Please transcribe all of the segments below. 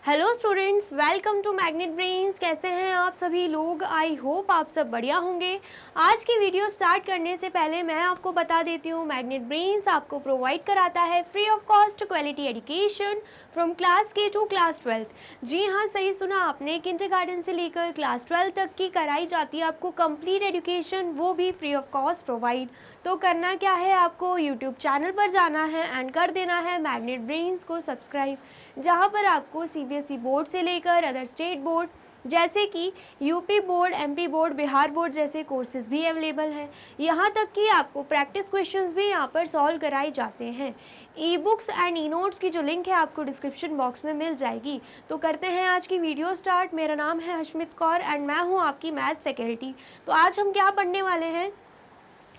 Hello students, welcome to Magnet Brains. कैसे हैं आप सभी लोग? आई होप आप सब बढ़िया होंगे। आज की वीडियो स्टार्ट करने से पहले मैं आपको बता देती हूँ, मैग्नेट ब्रेन्स आपको प्रोवाइड कराता है free of cost quality education from class के टू क्लास 12। जी हाँ, सही सुना आपने, किंडरगार्टन से लेकर क्लास 12 तक की कराई जाती है आपको कंप्लीट एजुकेशन, वो भी फ्री ऑफ कॉस्ट प्रोवाइड। तो करना क्या है, आपको यूट्यूब चैनल पर जाना है एंड कर देना है मैग्नेट ब्रेन्स को सब्सक्राइब, जहाँ पर आपको सीबीएसई बोर्ड से लेकर अदर स्टेट बोर्ड जैसे कि UP board, MP board, Bihar board जैसे कोर्सेज भी अवेलेबल हैं। यहाँ तक कि आपको प्रैक्टिस क्वेश्चंस भी यहाँ पर सॉल्व कराए जाते हैं। E books and e notes की जो लिंक है आपको डिस्क्रिप्शन बॉक्स में मिल जाएगी। तो करते हैं आज की वीडियो स्टार्ट। मेरा नाम है हशमित कौर एंड मैं हूँ आपकी मैथ्स फैकल्टी। तो आज हम क्या पढ़ने वाले हैं?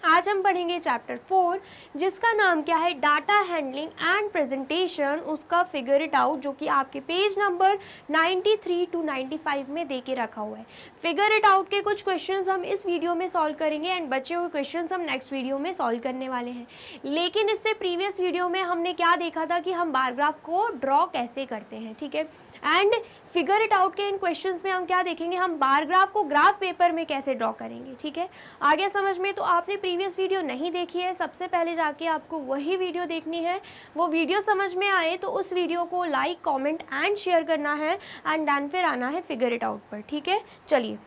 आज हम पढ़ेंगे चैप्टर 4, जिसका नाम क्या है, डाटा हैंडलिंग एंड प्रेजेंटेशन, उसका फिगर इट आउट, जो कि आपके पेज नंबर 93 टू 95 में दे के रखा हुआ है। फिगर इट आउट के कुछ क्वेश्चंस हम इस वीडियो में सॉल्व करेंगे एंड बचे हुए क्वेश्चंस हम नेक्स्ट वीडियो में सॉल्व करने वाले हैं। लेकिन इससे प्रीवियस वीडियो में हमने क्या देखा था कि हम बार ग्राफ को ड्रॉ कैसे करते हैं, ठीक है। एंड फिगर इट आउट के इन क्वेश्चंस में हम क्या देखेंगे, हम बार ग्राफ को ग्राफ पेपर में कैसे ड्रॉ करेंगे, ठीक है। आगे समझ में? तो आपने प्रीवियस वीडियो नहीं देखी है, सबसे पहले जाके आपको वही वीडियो देखनी है। वो वीडियो समझ में आए तो उस वीडियो को लाइक, कमेंट एंड शेयर करना है एंड देन फिर आना है फिगर इट आउट पर, ठीक है। चलिए,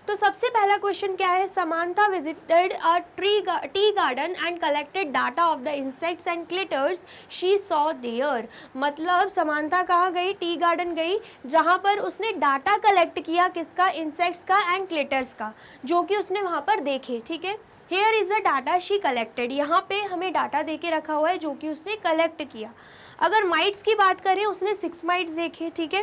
तो सबसे पहला क्वेश्चन क्या है, Samantha visited a tea garden and collected data of the insects and critters she saw there. मतलब समांथा कहाँ गई? टी गार्डन गई, जहाँ पर उसने डाटा कलेक्ट किया, किसका? इंसेक्ट्स का एंड क्लिटर्स का, जो कि उसने वहाँ पर देखे, ठीक है। Here is a data she collected, यहाँ पे हमें डाटा दे के रखा हुआ है जो कि उसने कलेक्ट किया। अगर माइट्स की बात करें, उसने 6 माइट्स देखे, ठीक है।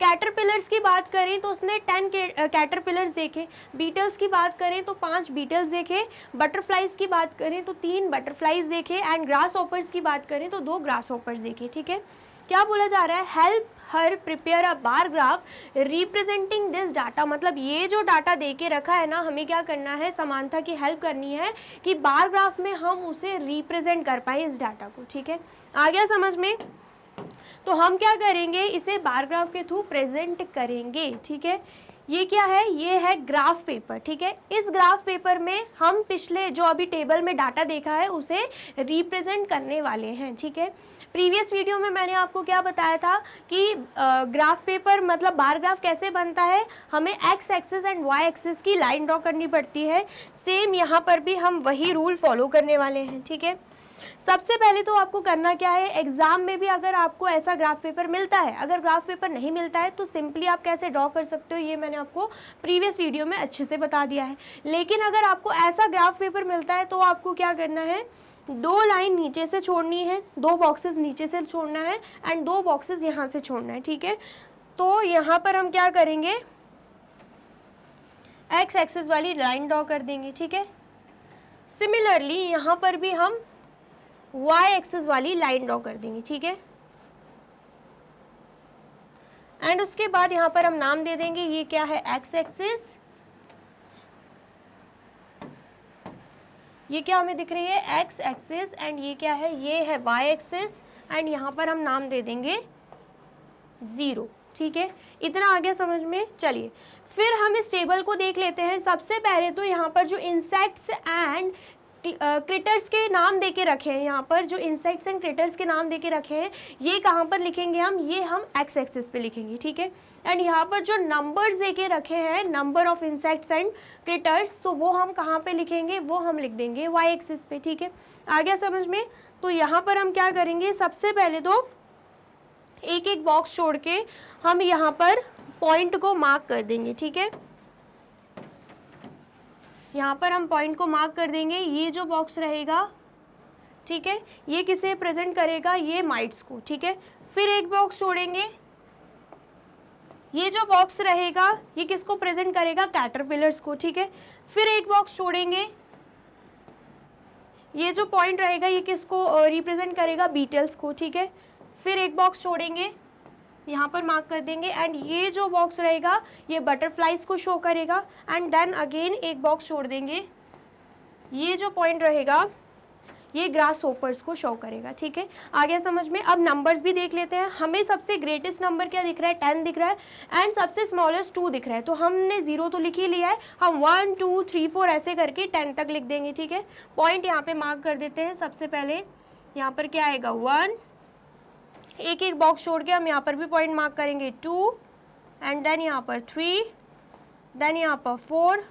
कैटरपिलर्स की बात करें तो उसने 10 कैटरपिलर्स देखे। बीटल्स की बात करें तो 5 बीटल्स देखे। बटरफ्लाइज की बात करें तो 3 बटरफ्लाइज देखे एंड ग्रास हॉपर्स की बात करें तो 2 ग्रास हॉपर्स देखे, ठीक है। क्या बोला जा रहा है? Help her prepare a bar graph representing this data. मतलब ये जो डाटा दे के रखा है ना, हमें क्या करना है, समांथा की हेल्प करनी है कि बार ग्राफ में हम उसे रिप्रेजेंट कर पाए इस डाटा को, ठीक है। आ गया समझ में? तो हम क्या करेंगे, इसे बार ग्राफ के थ्रू प्रेजेंट करेंगे, ठीक है। ये क्या है? ये है ग्राफ पेपर, ठीक है। इस ग्राफ पेपर में हम पिछले जो अभी टेबल में डाटा देखा है उसे रिप्रेजेंट करने वाले हैं, ठीक है। प्रीवियस वीडियो में मैंने आपको क्या बताया था कि ग्राफ पेपर मतलब बार ग्राफ कैसे बनता है, हमें X axis and Y axis की लाइन ड्रॉ करनी पड़ती है। सेम यहाँ पर भी हम वही रूल फॉलो करने वाले हैं, ठीक है। सबसे पहले तो आपको करना क्या है, एग्जाम में भी अगर आपको ऐसा ग्राफ पेपर मिलता है, अगर ग्राफ पेपर नहीं मिलता है तो सिंपली आप कैसे ड्रॉ कर सकते हो, ये मैंने आपको प्रीवियस वीडियो में अच्छे से बता दिया है। लेकिन अगर आपको ऐसा ग्राफ पेपर मिलता है तो आपको क्या करना है, 2 लाइन नीचे से छोड़नी है, 2 बॉक्सेस नीचे से छोड़ना है एंड 2 बॉक्सेस यहाँ से छोड़ना है, ठीक है। तो यहाँ पर हम क्या करेंगे, एक्स एक्सिस वाली लाइन ड्रॉ कर देंगे, ठीक है। सिमिलरली यहाँ पर भी हम वाई एक्सिस वाली लाइन ड्रॉ कर देंगे, ठीक है। एंड उसके बाद यहाँ पर हम नाम दे देंगे, ये क्या है, एक्स एक्सिस, ये क्या हमें दिख रही है, एक्स एक्सिस, एंड ये क्या है, ये है वाई एक्सिस, एंड यहाँ पर हम नाम दे देंगे 0, ठीक है। इतना आ गया समझ में? चलिए, फिर हम इस टेबल को देख लेते हैं। सबसे पहले तो यहाँ पर जो इंसेक्ट्स एंड क्रिटर्स के नाम देके रखे हैं, यहाँ पर जो इंसेक्ट्स एंड क्रिटर्स के नाम देके रखे हैं, ये कहाँ पर लिखेंगे हम, ये हम एक्स एक्सिस पे लिखेंगे, ठीक है। एंड यहाँ पर जो नंबर्स देके रखे हैं, number of insects and critters, तो वो हम कहाँ पे लिखेंगे, वो हम लिख देंगे वाई एक्सिस पे, ठीक है। आ गया समझ में? तो यहाँ पर हम क्या करेंगे, सबसे पहले तो एक एक बॉक्स छोड़ के हम यहाँ पर पॉइंट को मार्क कर देंगे, ठीक है। यहाँ पर हम पॉइंट को मार्क कर देंगे। ये जो बॉक्स रहेगा, ठीक है, ये किसे प्रेजेंट करेगा, ये माइट्स को, ठीक है। फिर एक बॉक्स छोड़ेंगे, ये जो बॉक्स रहेगा ये किसको प्रेजेंट करेगा, कैटरपिलर्स को, ठीक है। फिर एक बॉक्स छोड़ेंगे, ये जो पॉइंट रहेगा ये किसको रिप्रेजेंट करेगा, बीटल्स को, ठीक है। फिर एक बॉक्स छोड़ेंगे, यहाँ पर मार्क कर देंगे, एंड ये जो बॉक्स रहेगा ये बटरफ्लाइज को शो करेगा। एंड देन अगेन एक बॉक्स छोड़ देंगे, ये जो पॉइंट रहेगा ये ग्रास होपर्स को शो करेगा, ठीक है। आगे समझ में। अब नंबर्स भी देख लेते हैं। हमें सबसे ग्रेटेस्ट नंबर क्या दिख रहा है, 10 दिख रहा है, एंड सबसे स्मॉलेस्ट 2 दिख रहा है। तो हमने 0 तो लिख ही लिया है, हम 1 2 3 4 ऐसे करके 10 तक लिख देंगे, ठीक है। पॉइंट यहाँ पे मार्क कर देते हैं। सबसे पहले यहाँ पर क्या आएगा 1, एक एक बॉक्स छोड़ के हम यहाँ पर भी पॉइंट मार्क करेंगे 2, एंड देन यहाँ पर 3, देन यहाँ पर 4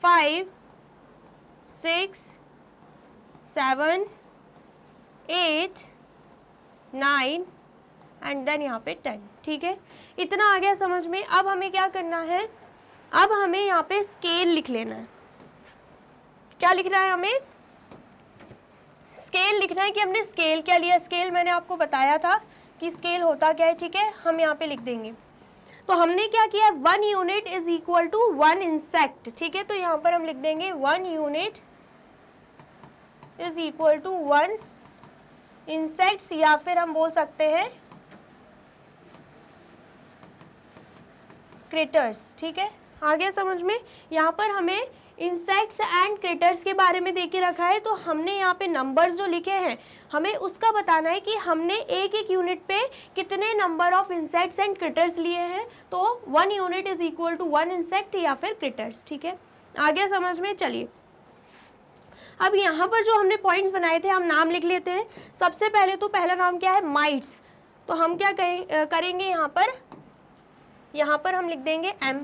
5 6 7 8 9 एंड देन यहाँ पे 10, ठीक है। इतना आ गया समझ में। अब हमें क्या करना है, अब हमें यहाँ पे स्केल लिख लेना है। क्या लिखना है हमें, स्केल लिखना है कि हमने स्केल क्या लिया। स्केल मैंने आपको बताया था कि स्केल होता क्या है, ठीक है। हम यहाँ पे लिख देंगे। तो हमने क्या किया, 1 unit is equal to 1 insect, ठीक है। तो यहाँ पर हम लिख देंगे 1 unit is equal to 1 insects, या फिर हम बोल सकते हैं क्रिटर्स, ठीक है। आगे समझ में। यहाँ पर हमें इंसेक्ट्स एंड क्रिटर्स के बारे में दे के रखा है, तो हमने यहाँ पे नंबर्स जो लिखे हैं हमें उसका बताना है कि हमने एक एक यूनिट पे कितने number of insects and critters लिए हैं। तो 1 unit is equal to 1 insect या फिर क्रिटर्स, ठीक है। आगे समझ में। चलिए अब यहाँ पर जो हमने पॉइंट्स बनाए थे हम नाम लिख लेते हैं। सबसे पहले तो पहला नाम क्या है, माइट्स। तो हम क्या करेंगे, यहाँ पर हम लिख देंगे m।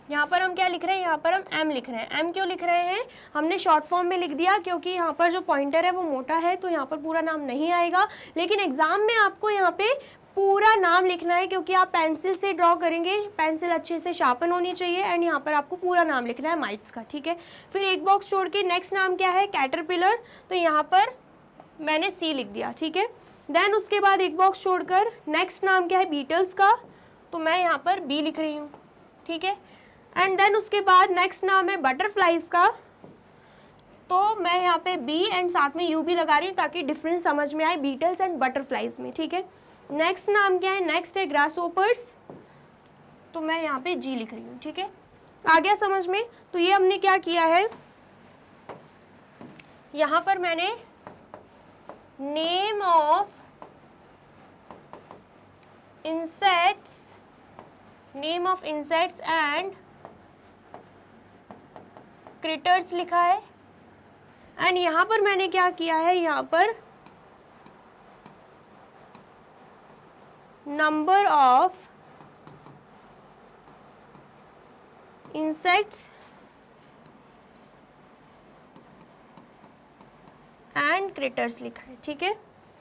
यहाँ पर हम क्या लिख रहे हैं, यहाँ पर हम m लिख रहे हैं। m क्यों लिख रहे हैं, हमने शॉर्ट फॉर्म में लिख दिया क्योंकि यहाँ पर जो पॉइंटर है वो मोटा है, तो यहाँ पर पूरा नाम नहीं आएगा। लेकिन एग्जाम में आपको यहाँ पे पूरा नाम लिखना है, क्योंकि आप पेंसिल से ड्रॉ करेंगे, पेंसिल अच्छे से शार्पन होनी चाहिए, एंड यहाँ पर आपको पूरा नाम लिखना है माइट्स का, ठीक है। फिर एक बॉक्स छोड़ के नेक्स्ट नाम क्या है, कैटरपिलर। तो यहाँ पर मैंने C लिख दिया, ठीक है। देन उसके बाद एक बॉक्स छोड़कर नेक्स्ट नाम क्या है, बीटल्स का। तो मैं यहाँ पर B लिख रही हूँ, ठीक है। एंड देन उसके बाद नेक्स्ट नाम है बटरफ्लाइज का। तो मैं यहाँ पे B एंड साथ में U भी लगा रही हूँ ताकि डिफरेंस समझ में आए बीटल्स एंड बटरफ्लाइज में, ठीक है। नेक्स्ट नाम क्या है, नेक्स्ट है ग्रास होपर्स। तो मैं यहाँ पे G लिख रही हूँ, ठीक है। आ गया समझ में। तो ये हमने क्या किया है, यहाँ पर मैंने name of insects and critters लिखा है। एंड यहाँ पर मैंने क्या किया है, यहाँ पर number of insects and critters लिखा है, ठीक है।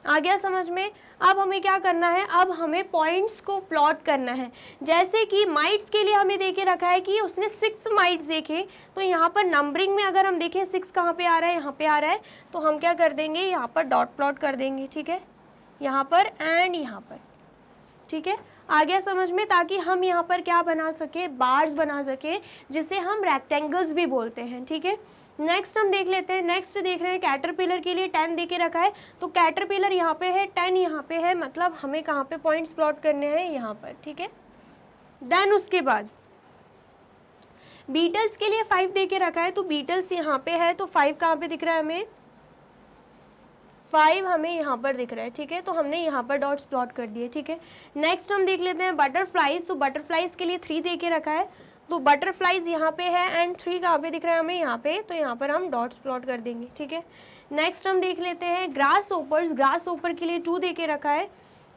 आ गया समझ में। अब हमें क्या करना है, अब हमें पॉइंट्स को प्लॉट करना है। जैसे कि माइट्स के लिए हमें देके रखा है कि उसने 6 माइट्स देखे, तो यहाँ पर नंबरिंग में अगर हम देखें 6 कहाँ पे आ रहा है, यहाँ पे आ रहा है, तो हम क्या कर देंगे, यहाँ पर डॉट प्लॉट कर देंगे, ठीक है। यहाँ पर एंड यहाँ पर, ठीक है। आ गया समझ में। ताकि हम यहाँ पर क्या बना सके, बार्स बना सके, जिसे हम रेक्टेंगल्स भी बोलते हैं, ठीक है। नेक्स्ट हम देख लेते हैं। नेक्स्ट देख रहे हैं कैटरपिलर के लिए 10 दे के रखा है, तो कैटरपिलर यहाँ पे है, 10 यहाँ पे है, मतलब हमें कहाँ पे पॉइंट्स प्लॉट करने हैं, यहाँ पर, ठीक है। देन उसके बाद बीटल्स के लिए 5 दे के रखा है, तो बीटल्स यहाँ पे है, तो 5 कहाँ पे दिख रहा है हमें, 5 हमें यहाँ पर दिख रहा है, ठीक है। तो हमने यहाँ पर डॉट्स प्लॉट कर दिए, ठीक है। नेक्स्ट हम देख लेते हैं बटरफ्लाइज। तो बटरफ्लाइज के लिए 3 दे के रखा है, तो बटरफ्लाइज यहाँ पे है, एंड 3 कहाँ पे दिख रहा है हमें, यहाँ पे, तो यहाँ पर हम डॉट्स प्लॉट कर देंगे, ठीक है। नेक्स्ट हम देख लेते हैं ग्रास होपर्स। ग्रास होपर के लिए 2 दे के रखा है,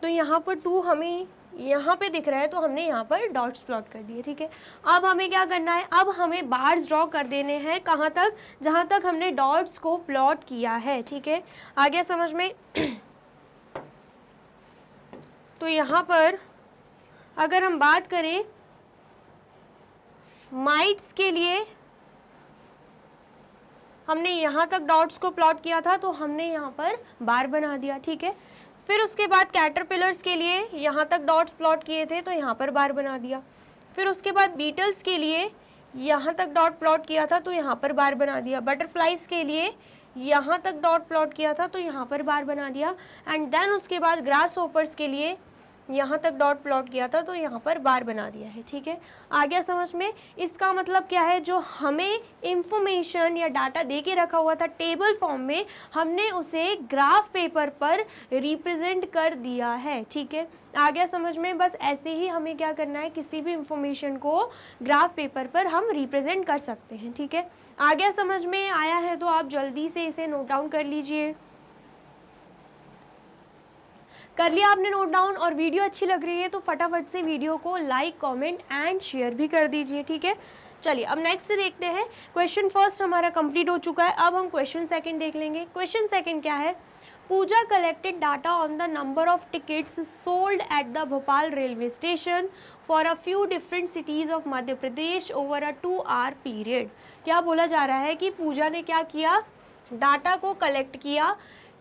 तो यहाँ पर 2 हमें यहाँ पे दिख रहा है, तो हमने यहाँ पर डॉट्स प्लॉट कर दिए, ठीक है। अब हमें क्या करना है, अब हमें बार्स ड्रॉ कर देने हैं, कहाँ तक, जहाँ तक हमने डॉट्स को प्लॉट किया है, ठीक है। आ गया समझ में। तो यहाँ पर अगर हम बात करें माइट्स के लिए, हमने यहाँ तक डॉट्स को प्लॉट किया था, तो हमने यहाँ पर बार बना दिया, ठीक है। फिर उसके बाद कैटरपिलर्स के लिए यहाँ तक डॉट्स प्लॉट किए थे, तो यहाँ पर बार बना दिया। फिर उसके बाद बीटल्स के लिए यहाँ तक डॉट प्लॉट किया था, तो यहाँ पर बार बना दिया। बटरफ्लाइज के लिए यहाँ तक डॉट प्लॉट किया था, तो यहाँ पर बार बना दिया। एंड देन उसके बाद ग्रास होपर्स के लिए यहाँ तक डॉट प्लॉट किया था तो यहाँ पर बार बना दिया है, ठीक है। आ गया समझ में? इसका मतलब क्या है, जो हमें इंफॉर्मेशन या डाटा दे के रखा हुआ था टेबल फॉर्म में, हमने उसे ग्राफ पेपर पर रिप्रेजेंट कर दिया है, ठीक है। आ गया समझ में? बस ऐसे ही हमें क्या करना है, किसी भी इंफॉर्मेशन को ग्राफ पेपर पर हम रिप्रेजेंट कर सकते हैं, ठीक है। आ गया समझ में? आया है तो आप जल्दी से इसे नोट डाउन कर लीजिए। कर लिया आपने नोट डाउन? और वीडियो अच्छी लग रही है तो फटाफट से वीडियो को लाइक, कमेंट एंड शेयर भी कर दीजिए, ठीक है। चलिए अब नेक्स्ट देखते हैं। क्वेश्चन फर्स्ट हमारा कंप्लीट हो चुका है, अब हम क्वेश्चन सेकंड देख लेंगे। क्वेश्चन सेकंड क्या है, Pooja collected data on the number of tickets sold at the Bhopal railway station for a few different cities of Madhya Pradesh over a 2 hour period. क्या बोला जा रहा है कि पूजा ने क्या किया, डाटा को कलेक्ट किया।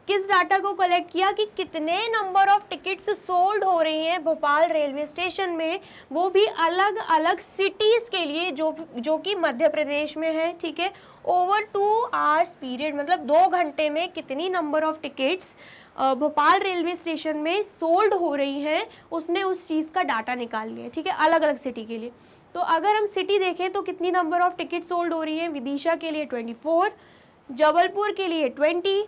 किस डाटा को कलेक्ट किया कि कितने नंबर ऑफ टिकट्स सोल्ड हो रही हैं भोपाल रेलवे स्टेशन में, वो भी अलग अलग सिटीज़ के लिए जो कि मध्य प्रदेश में है, ठीक है। ओवर 2 आवर्स पीरियड, मतलब 2 घंटे में कितनी number of tickets Bhopal railway station में सोल्ड हो रही हैं, उसने उस चीज़ का डाटा निकाल लिया, ठीक है, अलग अलग सिटी के लिए। तो अगर हम सिटी देखें तो कितनी नंबर ऑफ टिकट सोल्ड हो रही है, विदिशा के लिए 24, जबलपुर के लिए 20,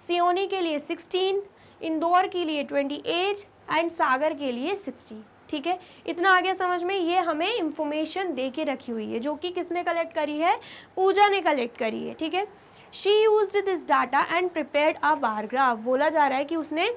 सियोनी के लिए 16, इंदौर के लिए 28 एंड सागर के लिए 60, ठीक है। इतना आ गया समझ में? ये हमें इंफॉर्मेशन दे के रखी हुई है, जो कि किसने कलेक्ट करी है, पूजा ने कलेक्ट करी है, ठीक है। She used this data and prepared a bar graph. बोला जा रहा है कि उसने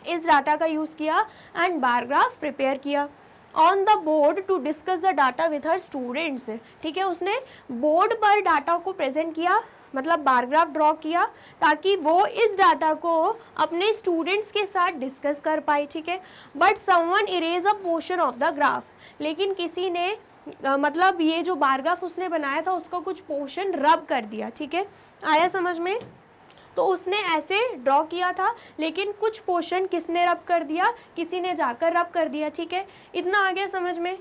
इस डाटा का यूज़ किया एंड बार ग्राफ प्रिपेयर किया। On the board to discuss the data with her students, ठीक है। उसने बोर्ड पर डाटा को प्रेजेंट किया, मतलब बार ग्राफ ड्रॉ किया, ताकि वो इस डाटा को अपने स्टूडेंट्स के साथ डिस्कस कर पाए, ठीक है। But someone erase a portion of the graph, लेकिन किसी ने मतलब ये जो बार ग्राफ उसने बनाया था उसका कुछ पोर्शन रब कर दिया, ठीक है। आया समझ में? तो उसने ऐसे ड्रॉ किया था, लेकिन कुछ पोर्शन किसने रब कर दिया, किसी ने जाकर रब कर दिया, ठीक है। इतना आ गया समझ में?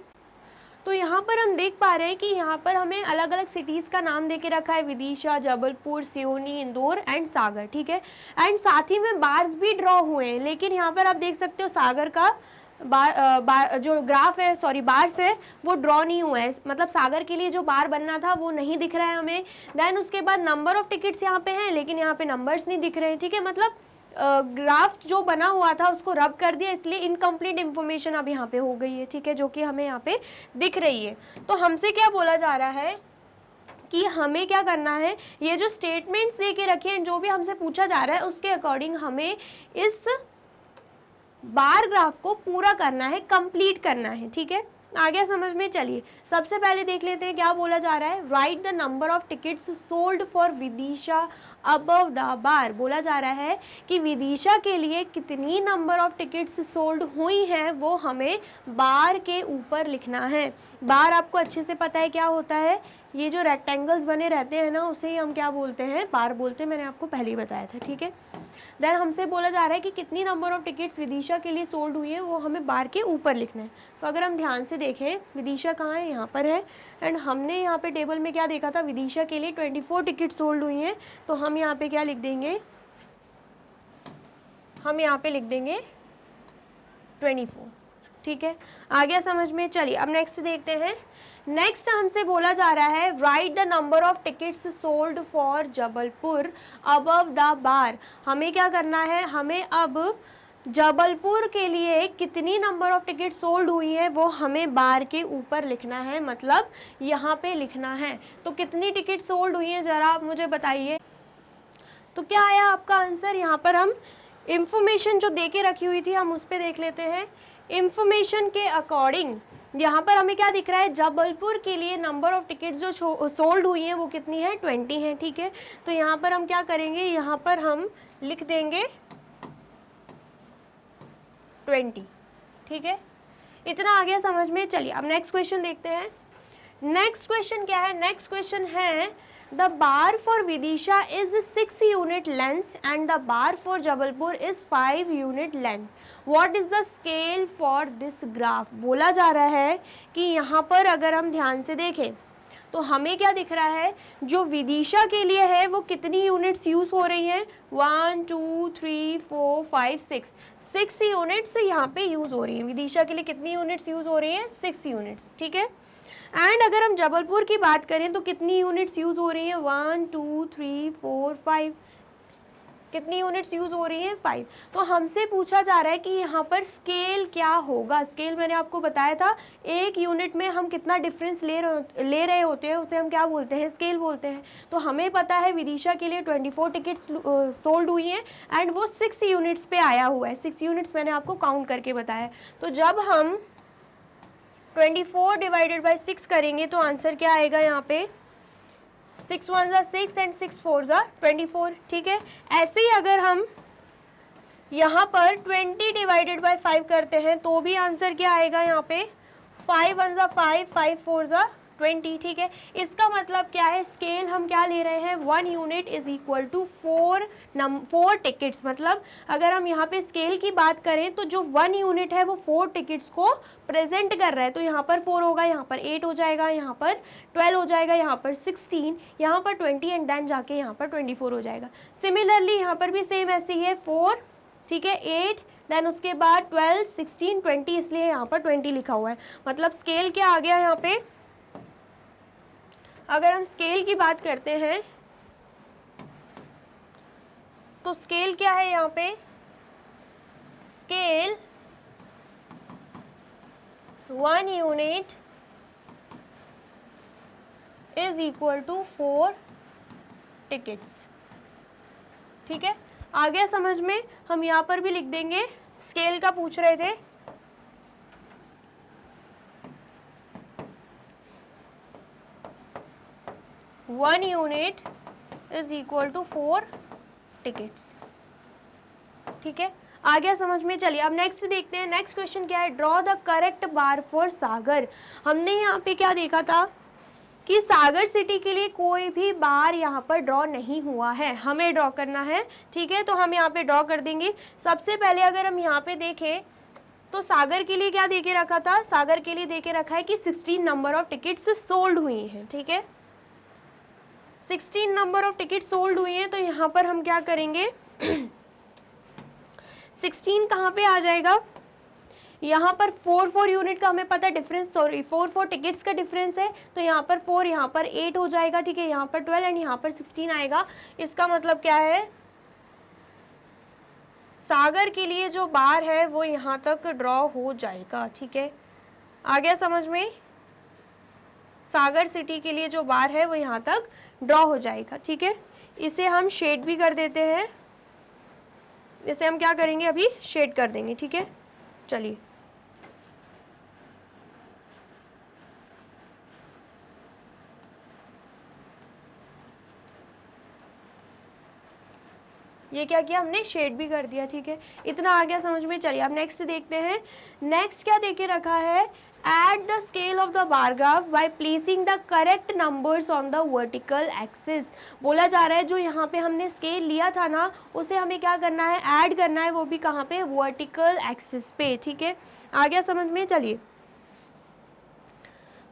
तो यहाँ पर हम देख पा रहे हैं कि यहाँ पर हमें अलग अलग सिटीज़ का नाम दे के रखा है, विदिशा, जबलपुर, सियोनी, इंदौर एंड सागर, ठीक है। एंड साथ ही में बार्स भी ड्रॉ हुए हैं, लेकिन यहाँ पर आप देख सकते हो सागर का जो ग्राफ है, सॉरी बार्स है, वो ड्रॉ नहीं हुआ है, मतलब सागर के लिए जो बार बनना था वो नहीं दिख रहा है हमें। देन उसके बाद नंबर ऑफ टिकट्स यहाँ पे हैं, लेकिन यहाँ पे नंबर्स नहीं दिख रहे हैं, ठीक है। मतलब ग्राफ जो बना हुआ था उसको रब कर दिया, इसलिए इनकम्प्लीट इन्फॉर्मेशन अब यहाँ पे हो गई है, ठीक है, जो कि हमें यहाँ पे दिख रही है। तो हमसे क्या बोला जा रहा है कि हमें क्या करना है, ये जो स्टेटमेंट्स दे के रखे हैं, जो भी हमसे पूछा जा रहा है उसके अकॉर्डिंग हमें इस बार ग्राफ को पूरा करना है, कंप्लीट करना है, ठीक है। आ गया समझ में? चलिए सबसे पहले देख लेते हैं क्या बोला जा रहा है। Right the number of tickets sold for Vidisha above the bar. बोला जा रहा है कि विदिशा के लिए कितनी नंबर ऑफ टिकट्स सोल्ड हुई हैं वो हमें बार के ऊपर लिखना है। बार आपको अच्छे से पता है क्या होता है, ये जो रेक्टेंगल्स बने रहते हैं ना, उसे ही हम क्या बोलते हैं, बार बोलते हैं, मैंने आपको पहले ही बताया था, ठीक है। देन हमसे बोला जा रहा है कि कितनी नंबर ऑफ टिकट्स विदिशा के लिए सोल्ड हुई हैं वो हमें बार के ऊपर लिखना है। तो अगर हम ध्यान से देखें, विदिशा कहाँ है, यहाँ पर है, एंड हमने यहाँ पे टेबल में क्या देखा था, विदिशा के लिए 24 टिकट सोल्ड हुई हैं, तो हम यहाँ पे क्या लिख देंगे, हम यहाँ पे लिख देंगे 24, ठीक है। आ गया समझ में? चलिए अब नेक्स्ट देखते हैं। नेक्स्ट हमसे बोला जा रहा है right the number of tickets sold for Jabalpur above the bar. हमें क्या करना है, हमें अब जबलपुर के लिए कितनी नंबर ऑफ टिकट सोल्ड हुई है वो हमें बार के ऊपर लिखना है, मतलब यहाँ पे लिखना है। तो कितनी टिकट सोल्ड हुई है ज़रा आप मुझे बताइए। तो क्या आया आपका आंसर? यहाँ पर हम इंफॉर्मेशन जो दे के रखी हुई थी हम उस पर देख लेते हैं। इंफॉर्मेशन के अकॉर्डिंग यहाँ पर हमें क्या दिख रहा है, जबलपुर के लिए नंबर ऑफ टिकट जो सोल्ड हुई हैं वो कितनी है, 20 है, ठीक है। तो यहाँ पर हम क्या करेंगे, यहाँ पर हम लिख देंगे 20, ठीक है। इतना आ गया समझ में? चलिए अब नेक्स्ट क्वेश्चन देखते हैं। नेक्स्ट क्वेश्चन क्या है, नेक्स्ट क्वेश्चन है the bar for Vidisha is 6 unit length and the bar for Jabalpur is 5 unit length. What is the scale for this graph. बोला जा रहा है कि यहाँ पर अगर हम ध्यान से देखें तो हमें क्या दिख रहा है, जो विदिशा के लिए है वो कितनी यूनिट्स यूज़ हो रही हैं, 1 2 3 4 5 6 6 यूनिट्स यहाँ पे यूज़ हो रही है। विदिशा के लिए कितनी यूनिट्स यूज़ हो रही हैं? 6 यूनिट्स, ठीक है। एंड अगर हम जबलपुर की बात करें तो कितनी यूनिट्स यूज़ हो रही हैं? 1 2 3 4 5, कितनी यूनिट्स यूज़ हो रही हैं? 5। तो हमसे पूछा जा रहा है कि यहाँ पर स्केल क्या होगा। स्केल मैंने आपको बताया था, एक यूनिट में हम कितना डिफरेंस ले रहे होते हैं उसे हम क्या बोलते हैं? स्केल बोलते हैं। तो हमें पता है विदिशा के लिए 24 टिकट्स सोल्ड हुई हैं एंड वो 6 यूनिट्स पे आया हुआ है। 6 यूनिट्स मैंने आपको काउंट करके बताया। तो जब हम 24 डिवाइडेड बाई 6 करेंगे तो आंसर क्या आएगा यहाँ पे? 6 1 ज़ा 6 एंड 6 4 ज़ा 24, ठीक है। ऐसे ही अगर हम यहाँ पर 20 डिवाइडेड बाई 5 करते हैं तो भी आंसर क्या आएगा यहाँ पे? 5 1 ज़ा 5 5 4 ज़ा 20, ठीक है। इसका मतलब क्या है? स्केल हम क्या ले रहे हैं? 1 unit is equal to 4 tickets. मतलब अगर हम यहाँ पे स्केल की बात करें तो जो 1 यूनिट है वो 4 टिकट्स को प्रेजेंट कर रहा है। तो यहाँ पर 4 होगा, यहाँ पर 8 हो जाएगा, यहाँ पर 12 हो जाएगा, यहाँ पर 16, यहाँ पर 20 एंड देन जाके यहाँ पर 24 हो जाएगा। सिमिलरली यहाँ पर भी सेम ऐसे ही है, 4, ठीक है, 8, देन उसके बाद 12 16 20, इसलिए यहाँ पर 20 लिखा हुआ है। मतलब स्केल क्या आ गया यहाँ पे? अगर हम स्केल की बात करते हैं तो स्केल क्या है यहाँ पे? Scale 1 unit is equal to 4 tickets, ठीक है। आ गया समझ में? हम यहाँ पर भी लिख देंगे, स्केल का पूछ रहे थे। One unit is equal to 4 tickets, ठीक है। आ गया समझ में? चलिए अब नेक्स्ट देखते हैं। नेक्स्ट क्वेश्चन क्या है? Draw the correct bar for Sagar. हमने यहाँ पे क्या देखा था कि सागर सिटी के लिए कोई भी बार यहाँ पर ड्रॉ नहीं हुआ है, हमें ड्रॉ करना है, ठीक है। तो हम यहाँ पे ड्रॉ कर देंगे। सबसे पहले अगर हम यहाँ पे देखें तो सागर के लिए क्या देके रखा था? सागर के लिए देके रखा है कि 16 नंबर ऑफ टिकट्स सोल्ड हुई हैं, ठीक है। 16 नंबर ऑफ टिकट सोल्ड हुई हैं। तो यहाँ पर हम क्या करेंगे? 16 कहाँ पे आ जाएगा? यहाँ पर 4 यूनिट का हमें पता डिफरेंस, सॉरी 4 टिकट्स का डिफरेंस है। तो यहाँ पर 4, यहाँ पर 8 हो जाएगा, ठीक है। यहाँ पर 12 एंड यहाँ पर 16 आएगा। इसका मतलब क्या है? सागर के लिए जो बार है वो यहाँ तक ड्रॉ हो जाएगा, ठीक है। आ गया समझ में? सागर सिटी के लिए जो बार है वो यहाँ तक ड्रॉ हो जाएगा, ठीक है। इसे हम शेड भी कर देते हैं। इसे हम क्या करेंगे? अभी शेड कर देंगे, ठीक है। चलिए ये क्या किया हमने? शेड भी कर दिया, ठीक है। इतना आ गया समझ में? चलिए अब नेक्स्ट देखते हैं। नेक्स्ट क्या देके रखा है? Add the scale of the bar graph by placing the correct numbers on the vertical axis। बोला जा रहा है जो यहाँ पे हमने स्केल लिया था ना, उसे हमें क्या करना है? ऐड करना है, वो भी कहाँ पे? वर्टिकल एक्सिस पे, ठीक है। आ गया समझ में? चलिए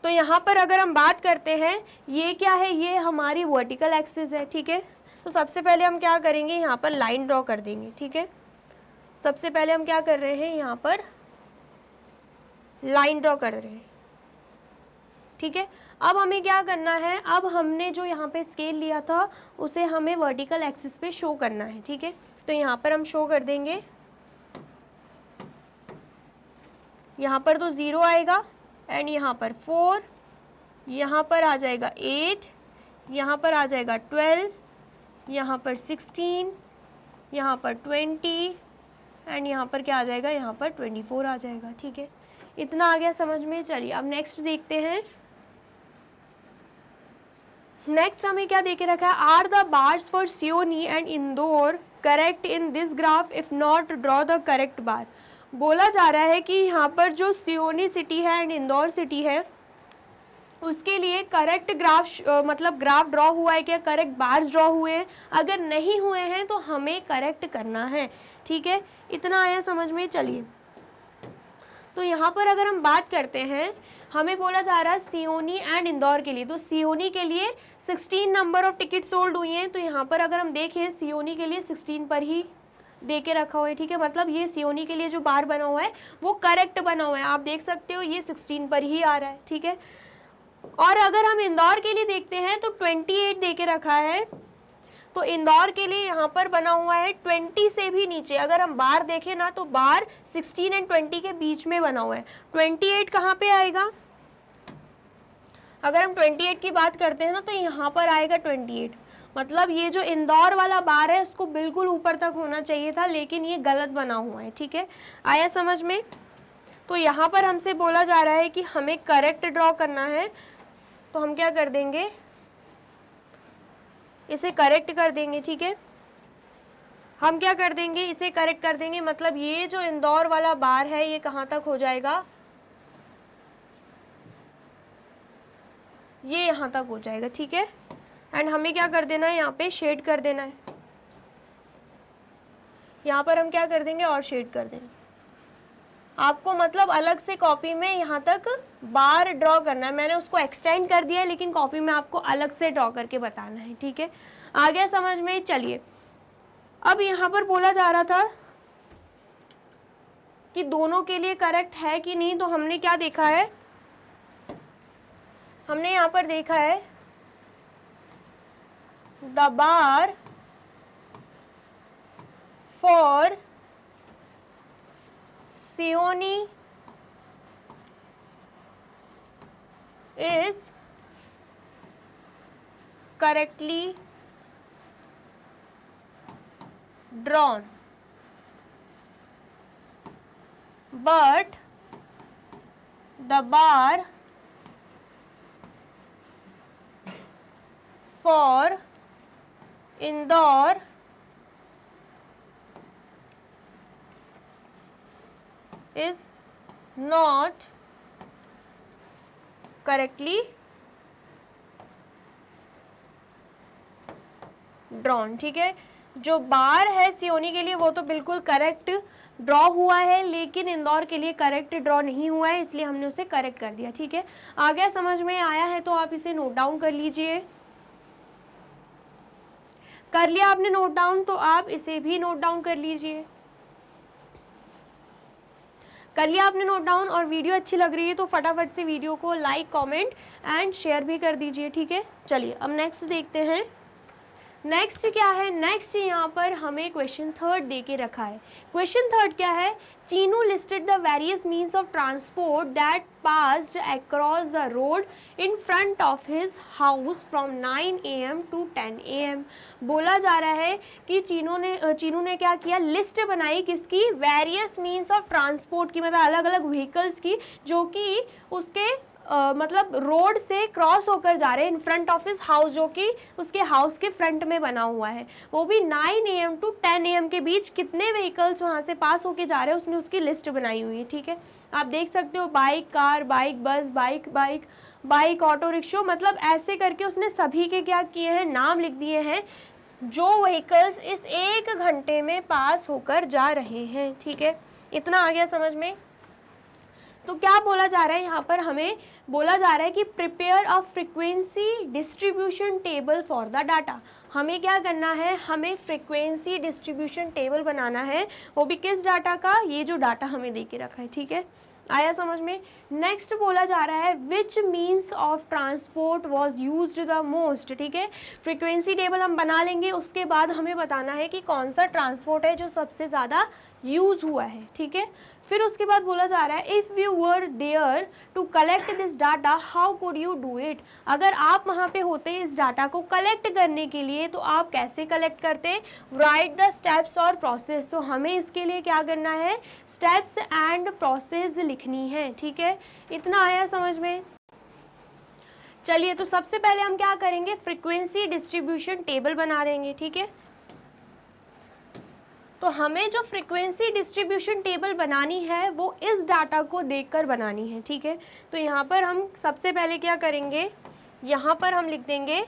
तो यहाँ पर अगर हम बात करते हैं, ये क्या है? ये हमारी वर्टिकल एक्सिस है, ठीक है। तो सबसे पहले हम क्या करेंगे? यहाँ पर लाइन ड्रॉ कर देंगे, ठीक है। सबसे पहले हम क्या कर रहे हैं? यहाँ पर लाइन ड्रॉ कर रहे हैं, ठीक है। अब हमें क्या करना है? अब हमने जो यहाँ पे स्केल लिया था उसे हमें वर्टिकल एक्सिस पे शो करना है, ठीक है। तो यहाँ पर हम शो कर देंगे। यहाँ पर तो 0 आएगा एंड यहाँ पर 4, यहाँ पर आ जाएगा 8, यहाँ पर आ जाएगा 12, यहाँ पर 16, यहाँ पर 20 एंड यहाँ पर क्या आ जाएगा? यहाँ पर 24 आ जाएगा, ठीक है। इतना आ गया समझ में? चलिए अब नेक्स्ट देखते हैं। नेक्स्ट हमें क्या देके रखा है? Are the bars for Seoni and Indore correct in this graph? If not draw the correct bar. बोला जा रहा है कि यहाँ पर जो सियोनी सिटी है एंड इंदौर सिटी है उसके लिए करेक्ट ग्राफ मतलब ग्राफ ड्रॉ हुआ है क्या? करेक्ट बार्स ड्रॉ हुए हैं? अगर नहीं हुए हैं तो हमें करेक्ट करना है, ठीक है। इतना आया समझ में? चलिए तो यहाँ पर अगर हम बात करते हैं, हमें बोला जा रहा है सियोनी एंड इंदौर के लिए। तो सियोनी के लिए 16 नंबर ऑफ टिकट सोल्ड हुई हैं। तो यहाँ पर अगर हम देखें सियोनी के लिए 16 पर ही दे के रखा हुआ है, ठीक है। मतलब ये सियोनी के लिए जो बार बना हुआ है वो करेक्ट बना हुआ है, आप देख सकते हो ये 16 पर ही आ रहा है, ठीक है। और अगर हम इंदौर के लिए देखते हैं तो 28 दे के रखा है, तो इंदौर के लिए यहाँ पर बना हुआ है 20 से भी नीचे। अगर हम बार देखें ना तो बार 16 एंड 20 के बीच में बना हुआ है। 28 कहाँ पे आएगा? अगर हम 28 की बात करते हैं ना तो यहाँ पर आएगा 28। मतलब ये जो इंदौर वाला बार है उसको बिल्कुल ऊपर तक होना चाहिए था, लेकिन ये गलत बना हुआ है, ठीक है। आया समझ में? तो यहाँ पर हमसे बोला जा रहा है कि हमें करेक्ट ड्रॉ करना है, तो हम क्या कर देंगे, इसे करेक्ट कर देंगे, ठीक है। हम क्या कर देंगे, इसे करेक्ट कर देंगे। मतलब ये जो इंदौर वाला बार है ये कहाँ तक हो जाएगा, ये यहाँ तक हो जाएगा, ठीक है। एंड हमें क्या कर देना है, यहाँ पे शेड कर देना है। यहाँ पर हम क्या कर देंगे, और शेड कर देंगे। आपको मतलब अलग से कॉपी में यहाँ तक बार ड्रॉ करना है, मैंने उसको एक्सटेंड कर दिया है, लेकिन कॉपी में आपको अलग से ड्रॉ करके बताना है, ठीक है। आ गया समझ में? चलिए, अब यहाँ पर बोला जा रहा था कि दोनों के लिए करेक्ट है कि नहीं, तो हमने क्या देखा है, हमने यहाँ पर देखा है the bar for Seoni is correctly drawn, but the bar for Indore is not correctly drawn, ठीक है। जो बार है सियोनी के लिए वो तो बिल्कुल करेक्ट ड्रॉ हुआ है, लेकिन इंदौर के लिए करेक्ट ड्रॉ नहीं हुआ है, इसलिए हमने उसे करेक्ट कर दिया, ठीक है। आ गया समझ में? आया है तो आप इसे नोट डाउन कर लीजिए। कर लिया आपने नोट डाउन, तो आप इसे भी नोट डाउन कर लीजिए। कर लिया आपने नोट डाउन, और वीडियो अच्छी लग रही है तो फटाफट से वीडियो को लाइक, कमेंट एंड शेयर भी कर दीजिए, ठीक है। चलिए अब नेक्स्ट देखते हैं। नेक्स्ट क्या है, नेक्स्ट यहाँ पर हमें क्वेश्चन थर्ड दे के रखा है। क्वेश्चन थर्ड क्या है, Chinu listed the various means of transport that passed across the road in front of his house from 9 AM to 10 AM। बोला जा रहा है कि चीनू ने क्या किया, लिस्ट बनाई किसकी, वेरियस मीन्स ऑफ ट्रांसपोर्ट की, मतलब अलग अलग व्हीकल्स की जो कि उसके मतलब रोड से क्रॉस होकर जा रहे हैं in front of his house, जो कि उसके हाउस के फ्रंट में बना हुआ है। वो भी 9 AM to 10 AM के बीच कितने व्हीकल्स वहाँ से पास होके जा रहे हैं उसने उसकी लिस्ट बनाई हुई है, ठीक है। आप देख सकते हो बाइक, कार, बाइक, बस, बाइक, ऑटो रिक्शा, मतलब ऐसे करके उसने सभी के क्या किए हैं, नाम लिख दिए हैं जो व्हीकल्स इस 1 घंटे में पास होकर जा रहे हैं, ठीक है। इतना आ गया समझ में? तो क्या बोला जा रहा है यहाँ पर, हमें बोला जा रहा है कि prepare a frequency distribution table for the data. हमें क्या करना है, हमें फ्रीक्वेंसी डिस्ट्रीब्यूशन टेबल बनाना है, वो भी किस डाटा का, ये जो डाटा हमें दे के रखा है, ठीक है। आया समझ में? नेक्स्ट बोला जा रहा है which means of transport was used the most, ठीक है। फ्रीक्वेंसी टेबल हम बना लेंगे, उसके बाद हमें बताना है कि कौन सा ट्रांसपोर्ट है जो सबसे ज़्यादा यूज हुआ है, ठीक है। फिर उसके बाद बोला जा रहा है if you were there to collect this data how could you do it. अगर आप वहाँ पे होते इस डाटा को कलेक्ट करने के लिए तो आप कैसे कलेक्ट करते, राइट द स्टेप्स और प्रोसेस। तो हमें इसके लिए क्या करना है, स्टेप्स एंड प्रोसेस लिखनी है, ठीक है। इतना आया समझ में? चलिए, तो सबसे पहले हम क्या करेंगे, फ्रीक्वेंसी डिस्ट्रीब्यूशन टेबल बना देंगे, ठीक है। तो हमें जो फ्रीक्वेंसी डिस्ट्रीब्यूशन टेबल बनानी है वो इस डाटा को देखकर बनानी है, ठीक है। तो यहाँ पर हम सबसे पहले क्या करेंगे, यहाँ पर हम लिख देंगे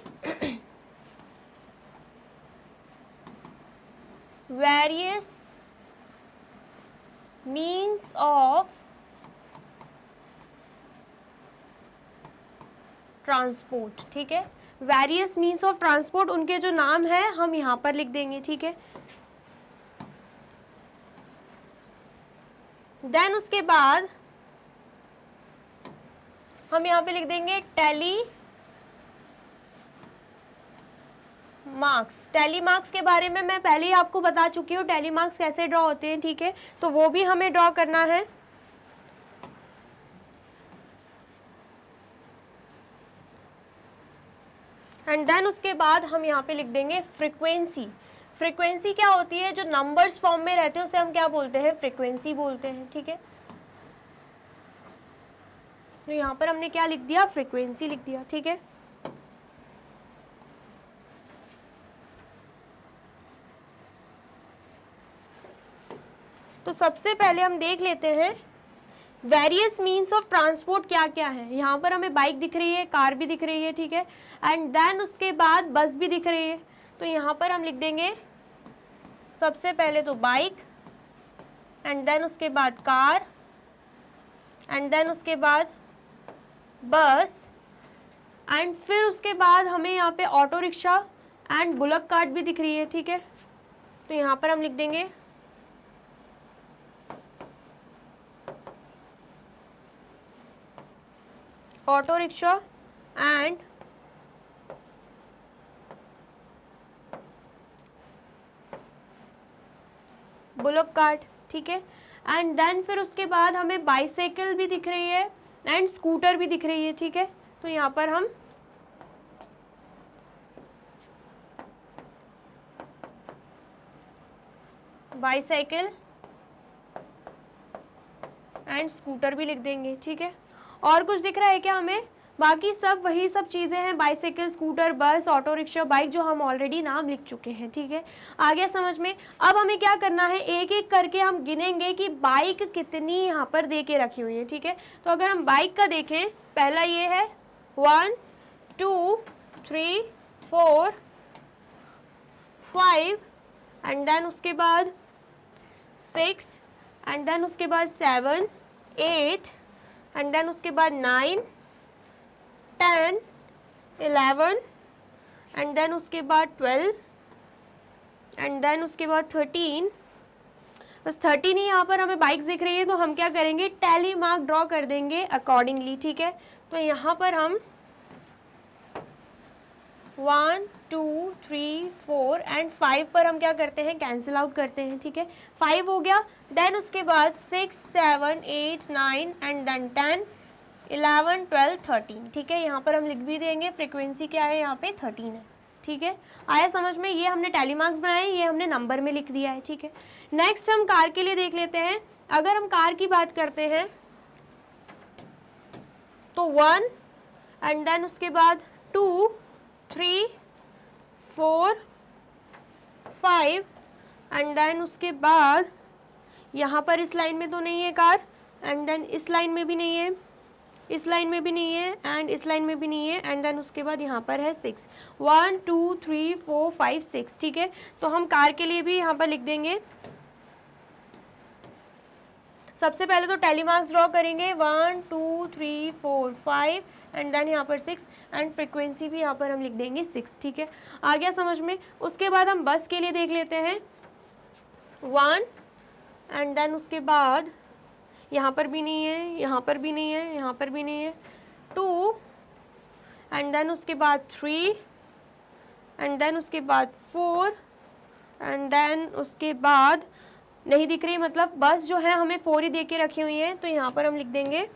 वेरियस मीन्स ऑफ ट्रांसपोर्ट, ठीक है। वेरियस मीन्स ऑफ ट्रांसपोर्ट, उनके जो नाम है हम यहाँ पर लिख देंगे, ठीक है। देन उसके बाद हम यहाँ पे लिख देंगे टेली मार्क्स। टेली मार्क्स के बारे में मैं पहले ही आपको बता चुकी हूँ, टेली मार्क्स कैसे ड्रॉ होते हैं, ठीक है, तो वो भी हमें ड्रॉ करना है। एंड देन उसके बाद हम यहाँ पे लिख देंगे फ्रीक्वेंसी। फ्रीक्वेंसी क्या होती है, जो नंबर्स फॉर्म में रहते हैं उसे हम क्या बोलते हैं, फ्रीक्वेंसी बोलते हैं, ठीक है। तो यहाँ पर हमने क्या लिख दिया, फ्रीक्वेंसी लिख दिया, ठीक है। तो सबसे पहले हम देख लेते हैं वेरियस मीन्स ऑफ ट्रांसपोर्ट क्या क्या है। यहाँ पर हमें बाइक दिख रही है, कार भी दिख रही है, ठीक है, एंड देन उसके बाद बस भी दिख रही है। तो यहाँ पर हम लिख देंगे सबसे पहले तो बाइक, एंड देन उसके बाद कार, एंड देन उसके बाद बस, एंड फिर उसके बाद हमें यहाँ पे auto rickshaw and bullock cart भी दिख रही है, ठीक है। तो यहाँ पर हम लिख देंगे auto rickshaw and bullock cart, ठीक है। एंड देन फिर उसके बाद हमें बाइसाइकिल भी दिख रही है एंड स्कूटर भी दिख रही है, ठीक है। तो यहाँ पर हम बाइसाइकिल एंड स्कूटर भी लिख देंगे, ठीक है। और कुछ दिख रहा है क्या हमें, बाकी सब वही सब चीज़ें हैं, बाइसाइकिल, स्कूटर, बस, ऑटो रिक्शा, बाइक, जो हम ऑलरेडी नाम लिख चुके हैं, ठीक है। आ गया समझ में। अब हमें क्या करना है, एक एक करके हम गिनेंगे कि बाइक कितनी यहाँ पर दे के रखी हुई है, ठीक है। तो अगर हम बाइक का देखें, पहला ये है 1 2 3 4 5, एंड देन उसके बाद 6, एंड देन उसके बाद 7 8, एंड देन उसके बाद 9 10 11, एंड देन उसके बाद 12, एंड देन उसके बाद 13। बस 13 ही यहाँ पर हमें बाइक्स दिख रही है, तो हम क्या करेंगे, टैली मार्क ड्रॉ कर देंगे अकॉर्डिंगली, ठीक है। तो यहाँ पर हम 1 2 3 4 एंड 5 पर हम क्या करते हैं, कैंसिल आउट करते हैं, ठीक है। 5 हो गया, देन उसके बाद 6 7 8 9 एंड देन 10 11 12 13, ठीक है। यहाँ पर हम लिख भी देंगे फ्रीक्वेंसी क्या है, यहाँ पे 13 है, ठीक है। आया समझ में, ये हमने टैली मार्क्स बनाए, ये हमने नंबर में लिख दिया है, ठीक है। नेक्स्ट हम कार के लिए देख लेते हैं। अगर हम कार की बात करते हैं तो 1, एंड देन उसके बाद 2 3 4 5, एंड देन उसके बाद यहाँ पर इस लाइन में तो नहीं है कार, एंड देन इस लाइन में भी नहीं है, इस लाइन में भी नहीं है, एंड इस लाइन में भी नहीं है, एंड देन उसके बाद यहाँ पर है 6 1 2 3 4 5 6, ठीक है। तो हम कार के लिए भी यहाँ पर लिख देंगे, सबसे पहले तो टैली मार्क्स ड्रॉ करेंगे 1 2 3 4 5, एंड देन यहाँ पर 6, एंड फ्रीक्वेंसी भी यहाँ पर हम लिख देंगे 6, ठीक है। आ गया समझ में। उसके बाद हम बस के लिए देख लेते हैं 1, एंड देन उसके बाद यहाँ पर भी नहीं है, यहाँ पर भी नहीं है, यहाँ पर भी नहीं है, 2, एंड देन उसके बाद 3, एंड देन उसके बाद 4, एंड देन उसके बाद नहीं दिख रही, मतलब बस जो है हमें 4 ही दे के रखी हुई है, तो यहाँ पर हम लिख देंगे,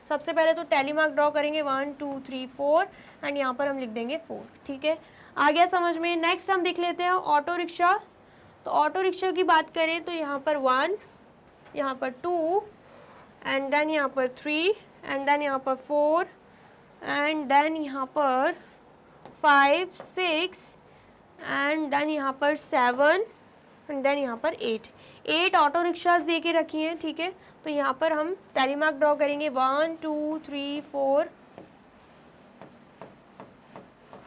सबसे पहले तो टैली मार्क ड्रॉ करेंगे 1 2 3 4, एंड यहाँ पर हम लिख देंगे 4, ठीक है। आ गया समझ में। नेक्स्ट हम देख लेते हैं ऑटो रिक्शा। तो ऑटो रिक्शा की बात करें तो यहाँ पर 1, यहाँ पर 2, एंड देन यहाँ पर 3, एंड देन यहाँ पर 4, एंड देन यहाँ पर 5 6, एंड देन यहाँ पर 7, एंड देन यहाँ पर 8 ऑटो रिक्शाज दे के रखी हैं, ठीक है। तो यहाँ पर हम टैली मार्क ड्रॉ करेंगे 1 2 3 4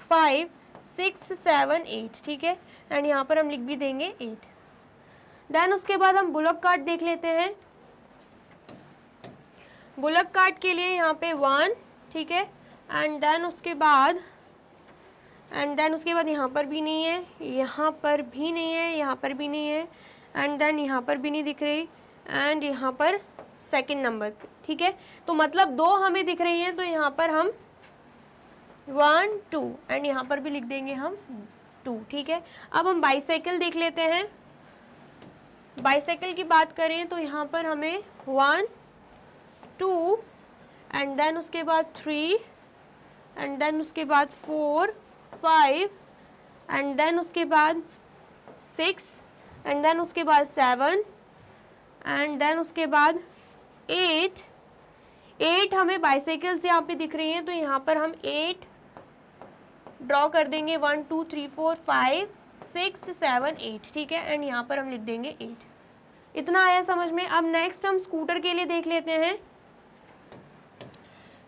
5 6 7 8, ठीक है, एंड यहाँ पर हम लिख भी देंगे 8। देन उसके बाद हम बुलक कार्ट देख लेते हैं। बुलक कार्ट के लिए यहाँ पे 1, ठीक है, एंड देन उसके बाद यहाँ पर भी नहीं है, यहाँ पर भी नहीं है, यहाँ पर भी नहीं है, एंड देन यहाँ पर भी नहीं दिख रही, एंड यहाँ पर सेकंड नंबर पे, ठीक है। तो मतलब 2 हमें दिख रही हैं, तो यहाँ पर हम 1 2 एंड यहाँ पर भी लिख देंगे हम 2, ठीक है। अब हम बाईसाइकिल देख लेते हैं। बाईसाइकिल की बात करें तो यहाँ पर हमें 1 2 एंड देन उसके बाद 3 एंड देन उसके बाद 4 5 एंड देन उसके बाद 6 एंड देन उसके बाद 7 एंड देन उसके बाद 8 हमें बाईसाइकिल्स यहाँ पे दिख रही हैं, तो यहाँ पर हम 8 ड्रॉ कर देंगे। 1 2 3 4 5 6 7 8, ठीक है। एंड यहाँ पर हम लिख देंगे 8। इतना आया समझ में। अब नेक्स्ट हम स्कूटर के लिए देख लेते हैं।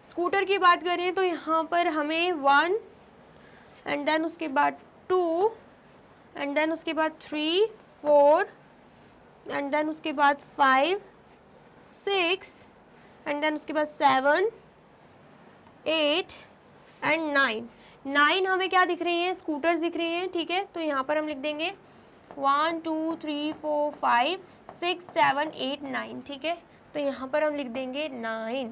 स्कूटर की बात करें तो यहाँ पर हमें 1 एंड देन उसके बाद 2 एंड देन उसके बाद 3 4 एंड देन उसके बाद 5 6 एंड देन उसके बाद 7 8 एंड 9 हमें क्या दिख रही हैं? स्कूटर्स दिख रही हैं, ठीक है। तो यहाँ पर हम लिख देंगे 1 2 3 4 5 6 7 8 9, ठीक है। तो यहाँ पर हम लिख देंगे 9।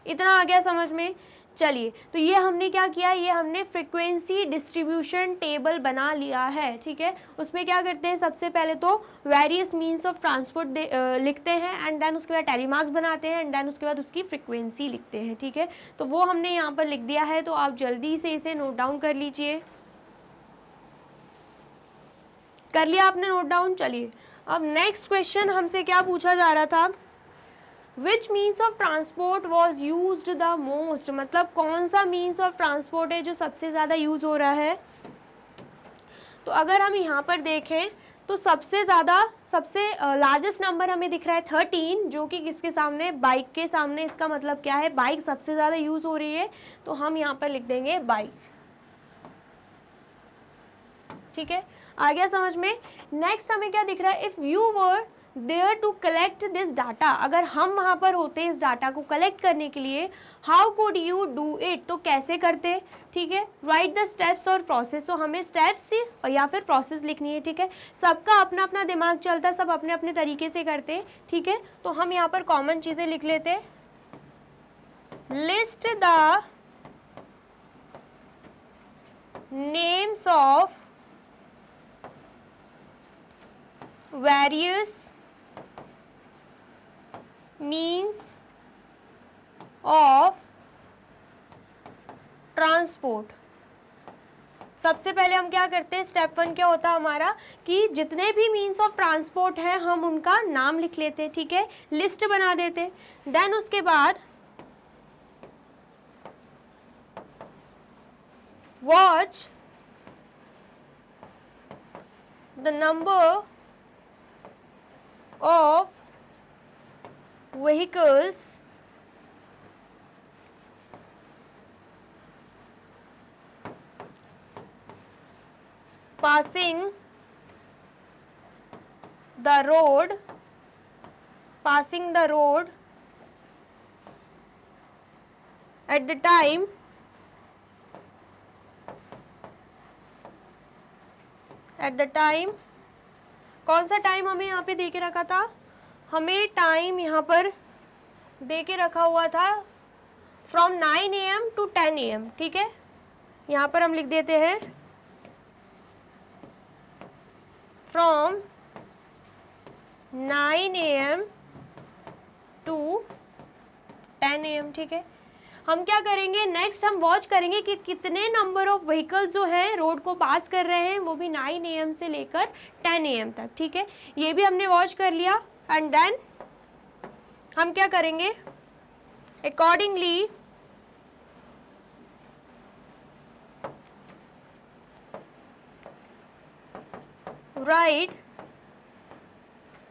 इतना आ गया समझ में। चलिए, तो ये हमने क्या किया, ये हमने फ्रीक्वेंसी डिस्ट्रीब्यूशन टेबल बना लिया है, ठीक है। उसमें क्या करते हैं, सबसे पहले तो वेरियस मीन्स ऑफ ट्रांसपोर्ट लिखते हैं एंड देन उसके बाद टेलीमार्क्स बनाते हैं एंड देन उसके बाद उसकी फ्रीक्वेंसी लिखते हैं, ठीक है। तो वो हमने यहाँ पर लिख दिया है, तो आप जल्दी से इसे नोट डाउन कर लीजिए। कर लिया आपने नोट डाउन? चलिए, अब नेक्स्ट क्वेश्चन हमसे क्या पूछा जा रहा था, which means of transport was use the most, मतलब कौन सा मीन्स ऑफ ट्रांसपोर्ट है जो सबसे ज़्यादा यूज हो रहा है। तो अगर हम यहाँ पर देखें तो सबसे लार्जेस्ट नंबर हमें दिख रहा है 13, जो कि किसके सामने, बाइक के सामने। इसका मतलब क्या है, बाइक सबसे ज़्यादा यूज हो रही है, तो हम यहाँ पर लिख देंगे बाइक, ठीक है। आ गया समझ में। नेक्स्ट हमें क्या दिख रहा है, if you were there to collect this data, अगर हम वहाँ पर होते इस डाटा को कलेक्ट करने के लिए, how could you do it, तो कैसे करते, ठीक है। राइट द स्टेप्स और प्रोसेस, तो हमें स्टेप्स या फिर प्रोसेस लिखनी है, ठीक है। सबका अपना अपना दिमाग चलता है, सब अपने अपने तरीके से करते, ठीक है। तो हम यहाँ पर कॉमन चीज़ें लिख लेते, list the names of various means of transport। सबसे पहले हम क्या करते हैं, स्टेप 1 क्या होता है हमारा, कि जितने भी मीन्स ऑफ ट्रांसपोर्ट हैं हम उनका नाम लिख लेते हैं, ठीक है, लिस्ट बना देते। देन उसके बाद watch the number of vehicles passing the road at the time कौन सा टाइम हमें यहाँ पे दे के रखा था, हमें टाइम यहाँ पर दे के रखा हुआ था फ्रॉम 9 AM to 10 AM, ठीक है। यहाँ पर हम लिख देते हैं फ्रॉम 9 AM to 10 AM, ठीक है। हम क्या करेंगे, नेक्स्ट हम वॉच करेंगे कि कितने नंबर ऑफ व्हीकल्स जो हैं रोड को पास कर रहे हैं, वो भी 9 AM से लेकर 10 AM तक, ठीक है। ये भी हमने वॉच कर लिया एंड देन हम क्या करेंगे, accordingly right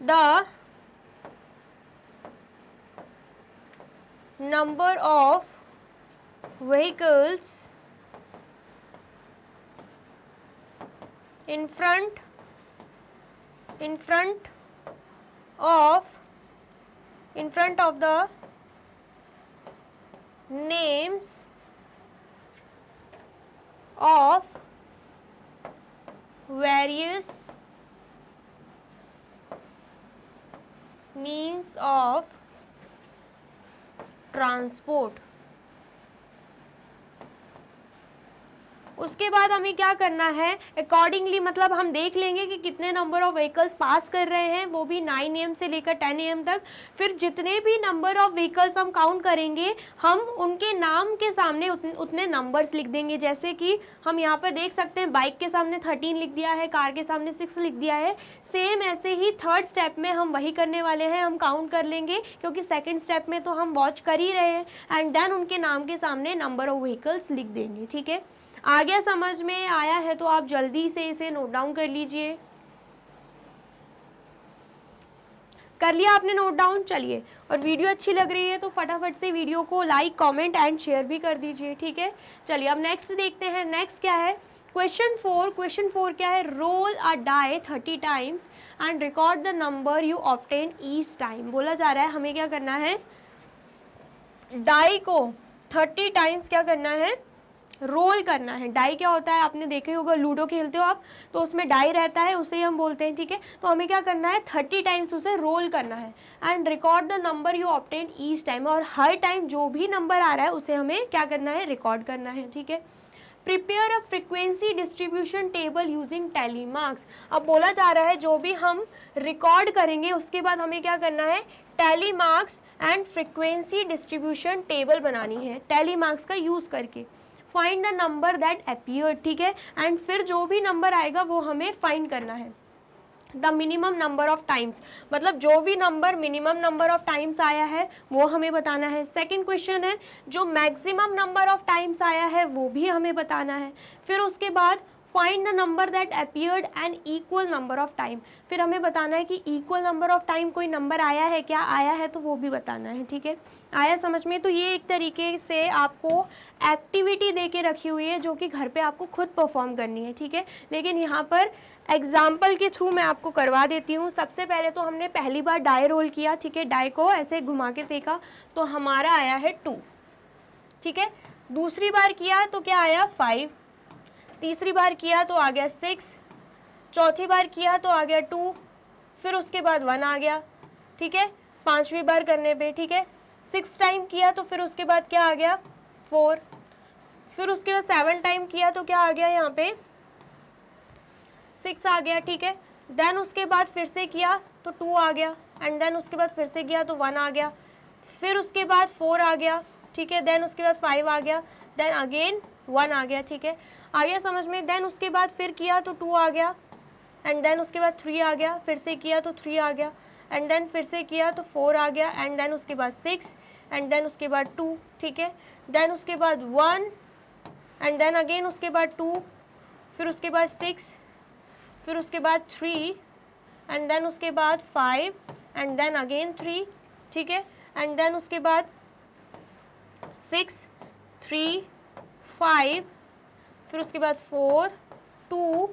the number of vehicles in front of the names of various means of transport. उसके बाद हमें क्या करना है, अकॉर्डिंगली मतलब हम देख लेंगे कि कितने नंबर ऑफ व्हीकल्स पास कर रहे हैं, वो भी 9 AM से लेकर 10 AM तक। फिर जितने भी नंबर ऑफ व्हीकल्स हम काउंट करेंगे, हम उनके नाम के सामने उतने नंबर्स लिख देंगे। जैसे कि हम यहाँ पर देख सकते हैं, बाइक के सामने 13 लिख दिया है, कार के सामने 6 लिख दिया है। सेम ऐसे ही थर्ड स्टेप में हम वही करने वाले हैं, हम काउंट कर लेंगे, क्योंकि सेकेंड स्टेप में तो हम वॉच कर ही रहे हैं, एंड देन उनके नाम के सामने नंबर ऑफ व्हीकल्स लिख देंगे। ठीक है, आ गया, समझ में आया है तो आप जल्दी से इसे नोट डाउन कर लीजिए। कर लिया आपने नोट डाउन? चलिए, और वीडियो अच्छी लग रही है तो फटाफट से वीडियो को लाइक, कमेंट एंड शेयर भी कर दीजिए। ठीक है, चलिए अब नेक्स्ट देखते हैं। नेक्स्ट क्या है, क्वेश्चन 4। क्वेश्चन 4 क्या है, roll a die 30 times and record the number you obtain each time. बोला जा रहा है हमें क्या करना है, डाई को 30 टाइम्स क्या करना है, रोल करना है। डाई क्या होता है, आपने देखे होगा, लूडो खेलते हो आप तो उसमें डाई रहता है, उसे हम बोलते हैं। ठीक है, तो हमें क्या करना है, 30 टाइम्स उसे रोल करना है and record the number you obtain each time. और हर टाइम जो भी नंबर आ रहा है उसे हमें क्या करना है, रिकॉर्ड करना है। ठीक है, prepare a frequency distribution table using tally marks. अब बोला जा रहा है जो भी हम रिकॉर्ड करेंगे उसके बाद हमें क्या करना है, tally marks and frequency distribution table बनानी है टैली मार्क्स का यूज़ करके। Find the number that appear. ठीक है, एंड फिर जो भी नंबर आएगा वो हमें फाइंड करना है। The minimum number of times, मतलब जो भी number minimum number of times आया है वो हमें बताना है। सेकंड क्वेश्चन है, जो मैक्सिमम नंबर ऑफ टाइम्स आया है वो भी हमें बताना है। फिर उसके बाद find the number that appeared and equal number of time. फिर हमें बताना है कि इक्वल नंबर ऑफ टाइम कोई नंबर आया है क्या, आया है तो वो भी बताना है। ठीक है, आया समझ में? तो ये एक तरीके से आपको एक्टिविटी दे के रखी हुई है जो कि घर पे आपको खुद परफॉर्म करनी है। ठीक है, लेकिन यहाँ पर एग्जाम्पल के थ्रू मैं आपको करवा देती हूँ। सबसे पहले तो हमने पहली बार डाई रोल किया। ठीक है, डाई को ऐसे घुमा के फेंका तो हमारा आया है 2। ठीक है, दूसरी बार किया तो क्या आया, 5। तीसरी बार किया तो आ गया 6। चौथी बार किया तो आ गया 2। फिर उसके बाद 1 आ गया। ठीक है, पांचवी बार करने पे, ठीक है, 6 टाइम किया तो फिर उसके बाद क्या आ गया, 4। फिर उसके बाद 7 टाइम किया तो क्या आ गया, यहाँ पे 6 आ गया। ठीक है, देन उसके बाद फिर से किया तो 2 आ गया, एंड देन उसके बाद फिर से किया तो 1 आ गया। फिर उसके बाद 4 आ गया। ठीक है, देन उसके बाद 5 आ गया, देन अगेन 1 आ गया। ठीक है, आ गया समझ में? देन उसके बाद फिर किया तो 2 आ गया, एंड देन उसके बाद 3 आ गया। फिर से किया तो 3 आ गया, एंड देन फिर से किया तो 4 आ गया, एंड देन उसके बाद 6, एंड देन उसके बाद 2। ठीक है, देन उसके बाद 1, एंड देन अगेन उसके बाद 2, फिर उसके बाद 6, फिर उसके बाद 3, एंड देन उसके बाद 5, एंड देन अगेन 3। ठीक है, एंड देन उसके बाद 6, 3, 5, फिर उसके बाद 4, 2,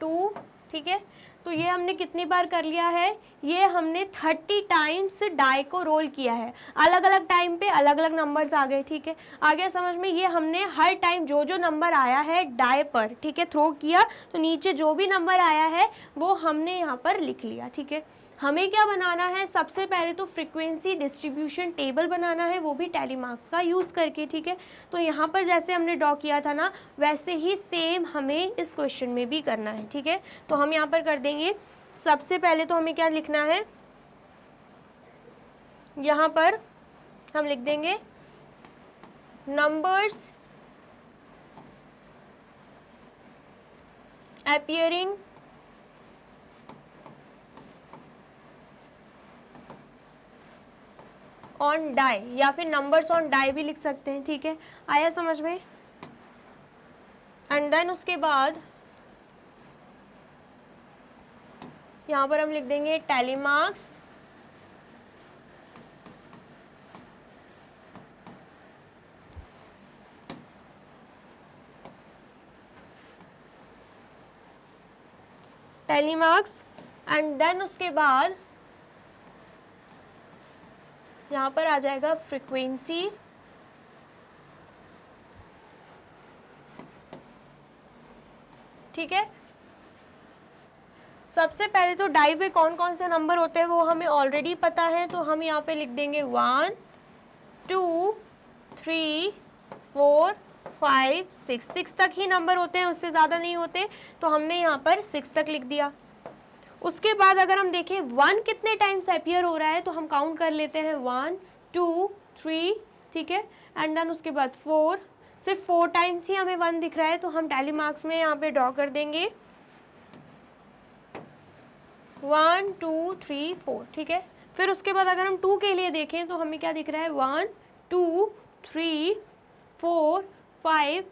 2। ठीक है, तो ये हमने कितनी बार कर लिया है, ये हमने 30 टाइम्स डाई को रोल किया है। अलग अलग टाइम पे अलग अलग नंबर्स आ गए। ठीक है, आ गया समझ में? ये हमने हर टाइम जो जो नंबर आया है डाई पर, ठीक है, थ्रो किया तो नीचे जो भी नंबर आया है वो हमने यहाँ पर लिख लिया। ठीक है, हमें क्या बनाना है, सबसे पहले तो फ्रीक्वेंसी डिस्ट्रीब्यूशन टेबल बनाना है, वो भी टैली मार्क्स का यूज़ करके। ठीक है, तो यहाँ पर जैसे हमने ड्रॉ किया था ना, वैसे ही सेम हमें इस क्वेश्चन में भी करना है। ठीक है, तो हम यहाँ पर कर देंगे। सबसे पहले तो हमें क्या लिखना है, यहाँ पर हम लिख देंगे नंबर्स appearing ऑन डाई, या फिर नंबर्स ऑन डाई भी लिख सकते हैं। ठीक है, आया समझ में? एंड देन उसके बाद यहाँ पर हम लिख देंगे टैली मार्क्स एंड देन उसके बाद यहाँ पर आ जाएगा फ्रीक्वेंसी ठीक है, सबसे पहले तो डाई पे कौन कौन से नंबर होते हैं वो हमें ऑलरेडी पता है, तो हम यहाँ पे लिख देंगे 1 2 3 4 5 6, 6 तक ही नंबर होते हैं, उससे ज़्यादा नहीं होते, तो हमने यहाँ पर 6 तक लिख दिया। उसके बाद अगर हम देखें 1 कितने टाइम्स अपीयर हो रहा है तो हम काउंट कर लेते हैं 1 2 3, ठीक है, एंड देन उसके बाद 4, सिर्फ 4 टाइम्स ही हमें 1 दिख रहा है, तो हम टैली मार्क्स में यहाँ पे ड्रॉ कर देंगे 1 2 3 4, ठीक है। फिर उसके बाद अगर हम 2 के लिए देखें तो हमें क्या दिख रहा है 1 2 3 4 5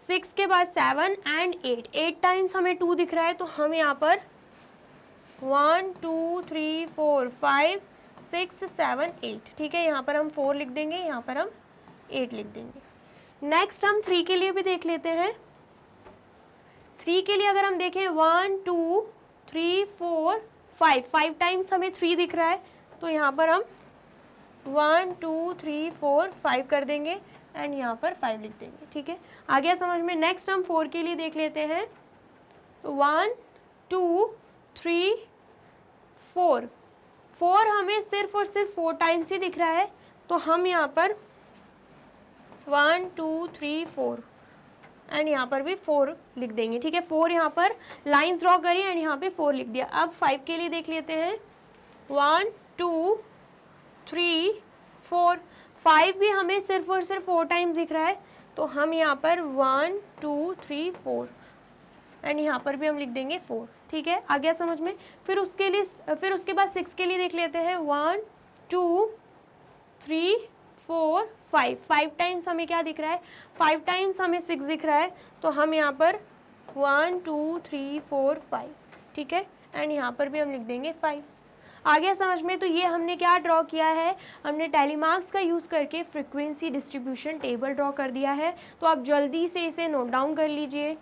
6 के बाद 7 एंड 8 टाइम्स हमें 2 दिख रहा है, तो हम यहाँ पर 1 2 3 4 5 6 7 8, ठीक है, यहाँ पर हम 4 लिख देंगे, यहाँ पर हम 8 लिख देंगे। नेक्स्ट हम 3 के लिए भी देख लेते हैं। 3 के लिए अगर हम देखें 1 2 3 4 5 टाइम्स हमें 3 दिख रहा है, तो यहाँ पर हम 1 2 3 4 5 कर देंगे एंड यहाँ पर 5 लिख देंगे, ठीक है। आ गया समझ में। नेक्स्ट हम 4 के लिए देख लेते हैं। 1 2 3 4 हमें सिर्फ और सिर्फ 4 टाइम्स ही दिख रहा है, तो हम यहाँ पर 1 2 3 4 एंड यहाँ पर भी 4 लिख देंगे, ठीक है। 4 यहाँ पर लाइन्स ड्रॉ करी एंड यहाँ पे 4 लिख दिया। अब 5 के लिए देख लेते हैं। 1 2 3 4, 5 भी हमें सिर्फ और सिर्फ 4 टाइम्स दिख रहा है, तो हम यहाँ पर 1 2 3 4 एंड यहाँ पर भी हम लिख देंगे 4, ठीक है। आ गया समझ में। फिर उसके बाद 6 के लिए देख लेते हैं। 1 2 3 4 5 टाइम्स हमें क्या दिख रहा है, 5 टाइम्स हमें 6 दिख रहा है, तो हम यहाँ पर 1 2 3 4 5, ठीक है, एंड यहाँ पर भी हम लिख देंगे 5। आ गया समझ में। तो ये हमने क्या ड्रॉ किया है, हमने टैली मार्क्स का यूज़ करके फ्रीक्वेंसी डिस्ट्रीब्यूशन टेबल ड्रॉ कर दिया है। तो आप जल्दी से इसे नोट डाउन कर लीजिए।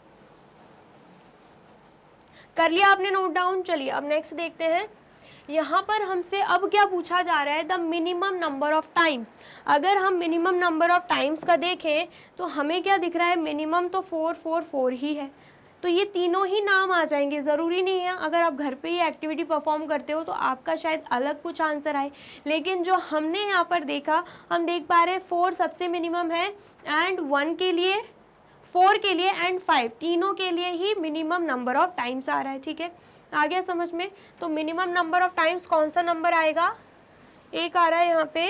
कर लिया आपने नोट डाउन? चलिए अब नेक्स्ट देखते हैं। यहाँ पर हमसे अब क्या पूछा जा रहा है, the minimum number of times. अगर हम मिनिमम नंबर ऑफ टाइम्स का देखें तो हमें क्या दिख रहा है, मिनिमम तो 4 4 4 ही है, तो ये तीनों ही नाम आ जाएंगे। ज़रूरी नहीं है अगर आप घर पे ही एक्टिविटी परफॉर्म करते हो तो आपका शायद अलग कुछ आंसर आए, लेकिन जो हमने यहाँ पर देखा, हम देख पा रहे हैं 4 सबसे मिनिमम है एंड 1 के लिए, 4 के लिए एंड 5, तीनों के लिए ही मिनिमम नंबर ऑफ टाइम्स आ रहा है, ठीक है। आ गया समझ में। तो मिनिमम नंबर ऑफ टाइम्स कौन सा नंबर आएगा, एक आ रहा है यहाँ पे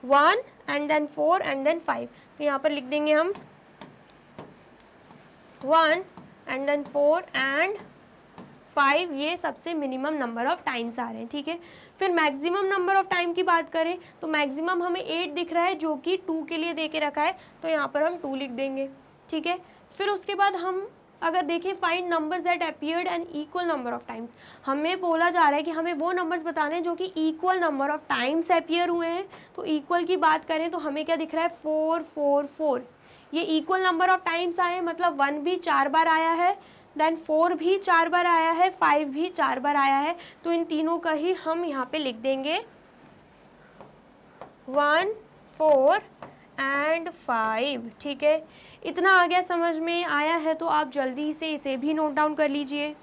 1 एंड देन 4 एंड देन 5, तो यहाँ पर लिख देंगे हम 1 एंड देन 4 एंड 5, ये सबसे मिनिमम नंबर ऑफ टाइम्स आ रहे हैं, ठीक है। फिर मैक्सिमम नंबर ऑफ टाइम की बात करें तो मैक्सिमम हमें 8 दिख रहा है, जो कि 2 के लिए दे के रखा है, तो यहाँ पर हम 2 लिख देंगे, ठीक है। फिर उसके बाद हम अगर देखें find numbers that appeared an equal number of times, हमें बोला जा रहा है कि हमें वो नंबर्स बताने हैं जो कि equal number of times appear हुए हैं। तो इक्वल की बात करें तो हमें क्या दिख रहा है, 4 4 4, ये इक्वल नंबर ऑफ टाइम्स आए, मतलब 1 भी 4 बार आया है, देन 4 भी 4 बार आया है, 5 भी 4 बार आया है, तो इन तीनों का ही हम यहाँ पे लिख देंगे 1 4 एंड 5, ठीक है। इतना आ गया समझ में आया है तो आप जल्दी से इसे भी नोट डाउन कर लीजिए।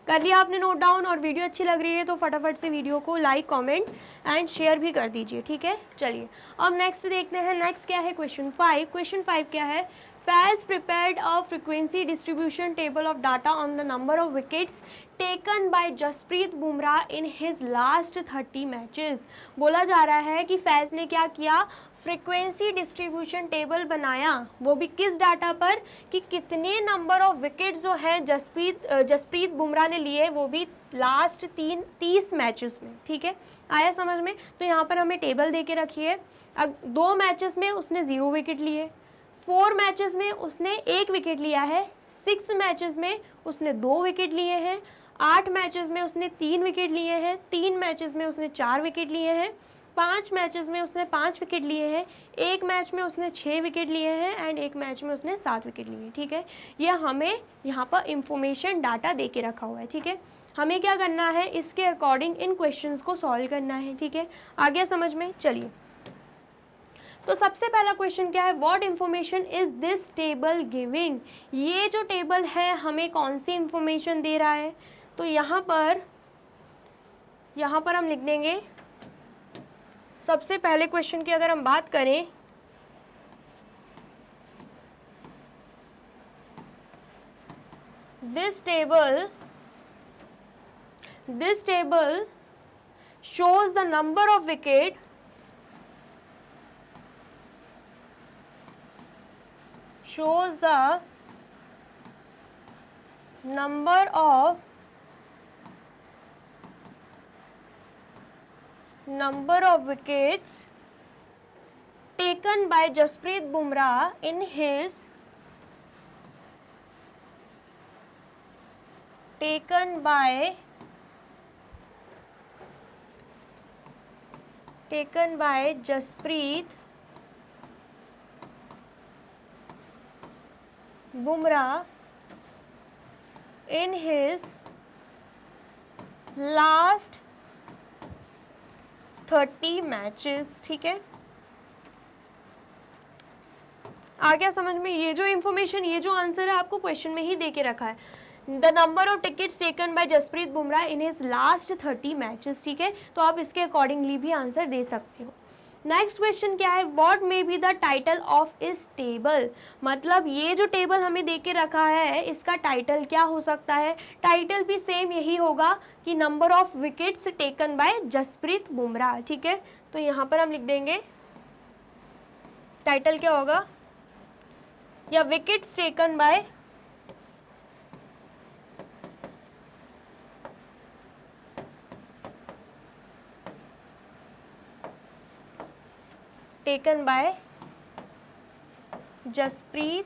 कर लिया आपने नोट डाउन, और वीडियो अच्छी लग रही है तो फटाफट से वीडियो को लाइक कमेंट एंड शेयर भी कर दीजिए, ठीक है। चलिए अब नेक्स्ट देखते हैं। नेक्स्ट क्या है, क्वेश्चन 5। क्वेश्चन 5 क्या है, FAS prepared a frequency distribution table of data on the number of wickets taken by Jasprit Bumrah in his last 30 matches। बोला जा रहा है कि FAS ने क्या किया, फ्रीक्वेंसी डिस्ट्रीब्यूशन टेबल बनाया, वो भी किस डाटा पर, कि कितने नंबर ऑफ विकेट जो है जसप्रीत बुमराह ने लिए, वो भी लास्ट 30 मैचेस में, ठीक है। आया समझ में। तो यहाँ पर हमें टेबल दे के रखिए। अब 2 मैचेस में उसने 0 विकेट लिए, 4 मैचेस में उसने 1 विकेट लिया है, 6 मैचेस में उसने 2 विकेट लिए हैं, 8 मैचेस में उसने 3 विकेट लिए हैं, 3 मैचेस में उसने 4 विकेट लिए हैं, 5 मैचेस में उसने 5 विकेट लिए हैं, 1 मैच में उसने 6 विकेट लिए हैं एंड 1 मैच में उसने 7 विकेट लिए हैं, ठीक है। यह हमें यहाँ पर इंफॉर्मेशन डाटा दे के रखा हुआ है, ठीक है। हमें क्या करना है, इसके अकॉर्डिंग इन क्वेश्चंस को सॉल्व करना है, ठीक है। आ गया समझ में। चलिए तो सबसे पहला क्वेश्चन क्या है, what information is this table giving, ये जो टेबल है हमें कौन सी इंफॉर्मेशन दे रहा है। तो यहाँ पर हम लिख देंगे, सबसे पहले क्वेश्चन की अगर हम बात करें, this table shows the number of wicket shows the number of wickets taken by Jasprit Bumrah in his taken by Jasprit Bumrah in his last 30 matches. ठीक है, आ गया समझ में। ये जो इंफॉर्मेशन, ये जो आंसर है आपको क्वेश्चन में ही दे के रखा है, the number of tickets taken by Jasprit Bumrah in his last 30 matches. ठीक है, तो आप इसके अकॉर्डिंगली भी आंसर दे सकते हो। नेक्स्ट क्वेश्चन क्या है, what may be the title of इस टेबल, मतलब ये जो टेबल हमें दे के रखा है इसका टाइटल क्या हो सकता है। टाइटल भी सेम यही होगा कि number of wickets taken by Jasprit Bumrah. ठीक है, तो यहाँ पर हम लिख देंगे टाइटल क्या होगा, या wickets taken by Jasprit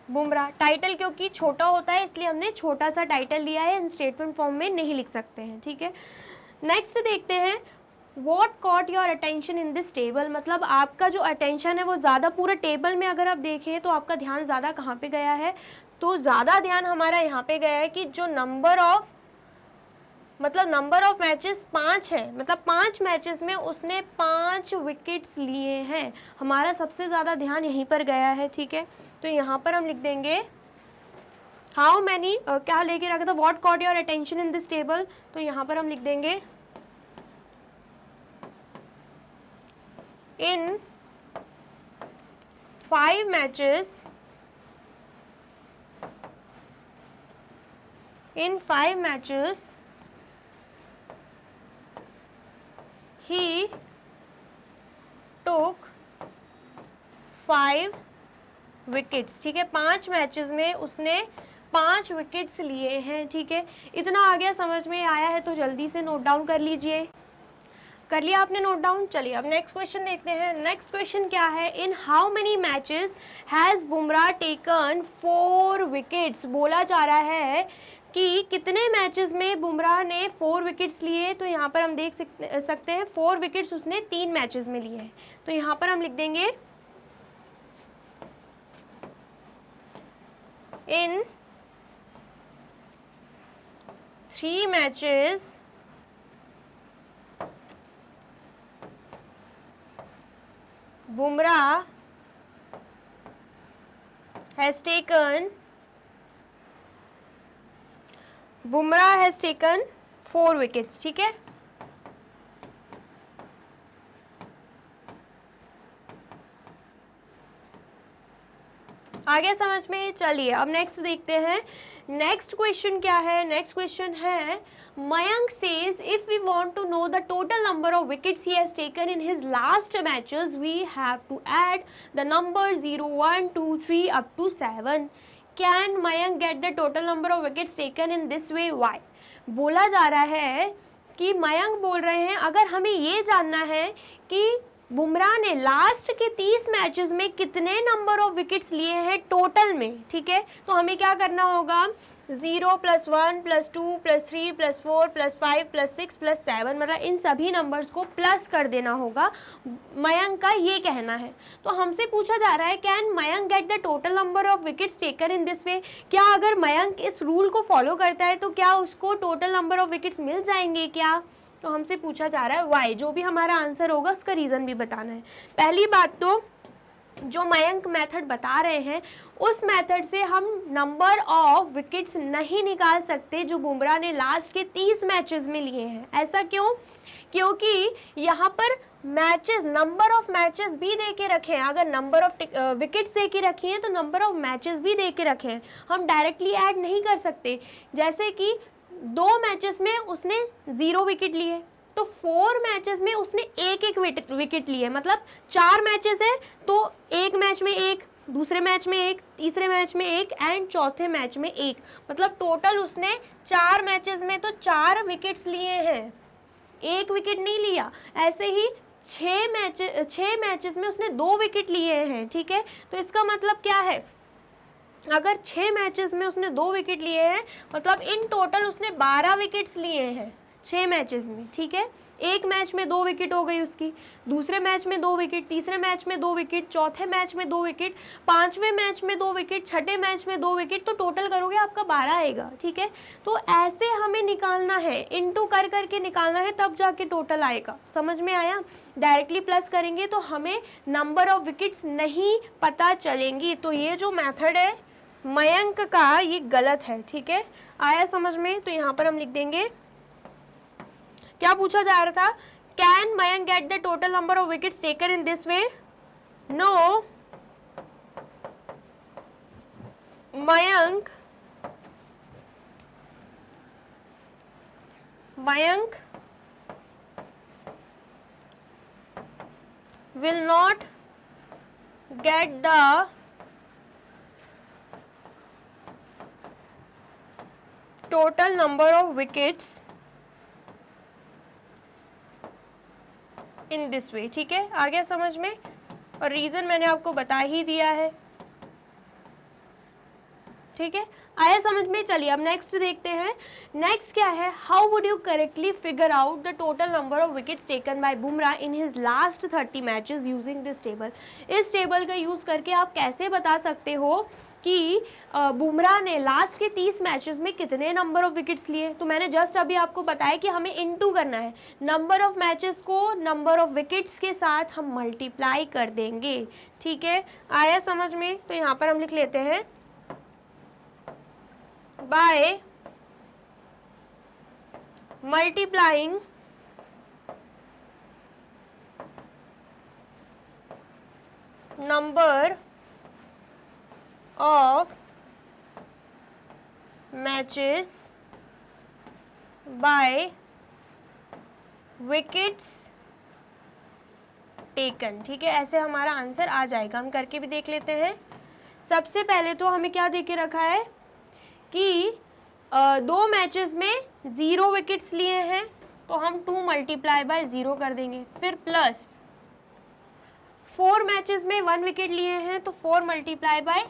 Bumrah. Title क्योंकि छोटा होता है इसलिए हमने छोटा सा टाइटल लिया है, स्टेटमेंट फॉर्म में नहीं लिख सकते हैं। ठीक है, नेक्स्ट देखते हैं, what caught your attention in this table, मतलब आपका जो अटेंशन है वो ज़्यादा पूरा टेबल में अगर आप देखें तो आपका ध्यान ज़्यादा कहाँ पे गया है, तो ज़्यादा ध्यान हमारा यहाँ पे गया है कि जो नंबर ऑफ मैचेस 5 है, मतलब 5 मैचेस में उसने 5 विकेट्स लिए हैं, हमारा सबसे ज़्यादा ध्यान यहीं पर गया है। ठीक है, तो यहाँ पर हम लिख देंगे हाउ मैनी, क्या लेके रखा था, what caught your attention in this table, तो यहाँ पर हम लिख देंगे in 5 matches he took 5 wickets. ठीक है, 5 मैचेस में उसने 5 विकेट्स लिए हैं। ठीक है, इतना आ गया, समझ में आया है तो जल्दी से नोट डाउन कर लीजिए। कर लिया आपने नोट डाउन। चलिए अब नेक्स्ट क्वेश्चन देखते हैं। नेक्स्ट क्वेश्चन क्या है, in how many matches has Bumrah taken 4 wickets, बोला जा रहा है कि कितने मैचेस में बुमराह ने 4 विकेट्स लिए। तो यहाँ पर हम देख सकते हैं 4 विकेट्स उसने 3 मैचेस में लिए हैं। तो यहाँ पर हम लिख देंगे इन 3 matches Bumrah has taken 4 wickets. ठीक है, आ गया समझ में। चलिए अब नेक्स्ट देखते हैं। नेक्स्ट क्वेश्चन क्या है, नेक्स्ट क्वेश्चन है, Mayank says if we want to know the total number of wickets he has taken in his last matches we have to add the number 0 1 2 3 up to 7। Can Mayank get the total number of wickets taken in this way, why. बोला जा रहा है कि मयंक बोल रहे हैं अगर हमें ये जानना है कि बुमराह ने लास्ट के 30 मैचेस में कितने नंबर ऑफ विकेट्स लिए हैं टोटल में। ठीक है, तो हमें क्या करना होगा, 0 + 1 + 2 + 3 + 4 + 5 + 6 + 7, मतलब इन सभी नंबर्स को प्लस कर देना होगा। मयंक का ये कहना है। तो हमसे पूछा जा रहा है can Mayank get the total number of wickets taken in this वे, क्या अगर मयंक इस रूल को फॉलो करता है तो क्या उसको टोटल नंबर ऑफ विकेट्स मिल जाएंगे क्या। तो हमसे पूछा जा रहा है वाई, जो भी हमारा आंसर होगा उसका रीज़न भी बताना है। पहली बात तो जो मयंक मेथड बता रहे हैं उस मेथड से हम नंबर ऑफ विकेट्स नहीं निकाल सकते जो बुमराह ने लास्ट के 30 मैचेस में लिए हैं। ऐसा क्यों? क्योंकि यहाँ पर मैचेस, नंबर ऑफ मैचेस भी दे के रखे हैं। अगर नंबर ऑफ विकेट्स दे के रखी हैं तो नंबर ऑफ मैचेस भी दे के रखे हैं, हम डायरेक्टली ऐड नहीं कर सकते। जैसे कि 2 मैचेस में उसने 0 विकेट लिए, तो 4 मैचेस में उसने एक एक विकेट लिए, मतलब 4 मैचेस है तो एक मैच में एक, दूसरे मैच में एक, तीसरे मैच में एक एंड चौथे मैच में एक, मतलब टोटल उसने 4 मैचेस में तो 4 विकेट्स लिए हैं, एक विकेट नहीं लिया। ऐसे ही 6 मैचेस में उसने 2 विकेट लिए हैं, ठीक है। तो इसका मतलब क्या है, अगर 6 मैचेस में उसने 2 विकेट लिए हैं मतलब इन टोटल उसने 12 विकेट्स लिए हैं 6 मैचेस में, ठीक है। एक मैच में 2 विकेट हो गई उसकी, दूसरे मैच में 2 विकेट, तीसरे मैच में 2 विकेट, चौथे मैच में 2 विकेट, 5वें मैच में 2 विकेट, छठे मैच में 2 विकेट, तो टोटल करोगे आपका 12 आएगा, ठीक है। तो ऐसे हमें निकालना है, इनटू कर करके निकालना है, तब जाके टोटल आएगा। समझ में आया? डायरेक्टली प्लस करेंगे तो हमें नंबर ऑफ विकेट्स नहीं पता चलेंगी। तो ये जो मैथड है मयंक का ये गलत है, ठीक है। आया समझ में? तो यहाँ पर हम लिख देंगे, क्या पूछा जा रहा था, can Mayank get the total number of wickets taken in this way? No, Mayank will not get the total number of wickets in this way, ठीक है। आ गया समझ में? और रीजन मैंने आपको बता ही दिया है, ठीक है। आया समझ में? चलिए अब नेक्स्ट देखते हैं। नेक्स्ट क्या है, how would you correctly figure out the total number of wickets taken bye Bumrah in his last 30 matches using this table. इस टेबल का यूज़ करके आप कैसे बता सकते हो कि बुमराह ने लास्ट के 30 मैचेस में कितने नंबर ऑफ विकेट्स लिए। तो मैंने जस्ट अभी आपको बताया कि हमें इनटू करना है, नंबर ऑफ मैचेस को नंबर ऑफ विकेट्स के साथ हम मल्टीप्लाई कर देंगे, ठीक है। आया समझ में? तो यहाँ पर हम लिख लेते हैं by multiplying number of matches by wickets taken, ठीक है। ऐसे हमारा आंसर आ जाएगा। हम करके भी देख लेते हैं। सबसे पहले तो हमें क्या दे के रखा है कि 2 मैचेस में 0 विकेट्स लिए हैं, तो हम 2 मल्टीप्लाई बाय 0 कर देंगे, फिर प्लस 4 मैचेस में 1 विकेट लिए हैं तो 4 मल्टीप्लाई बाय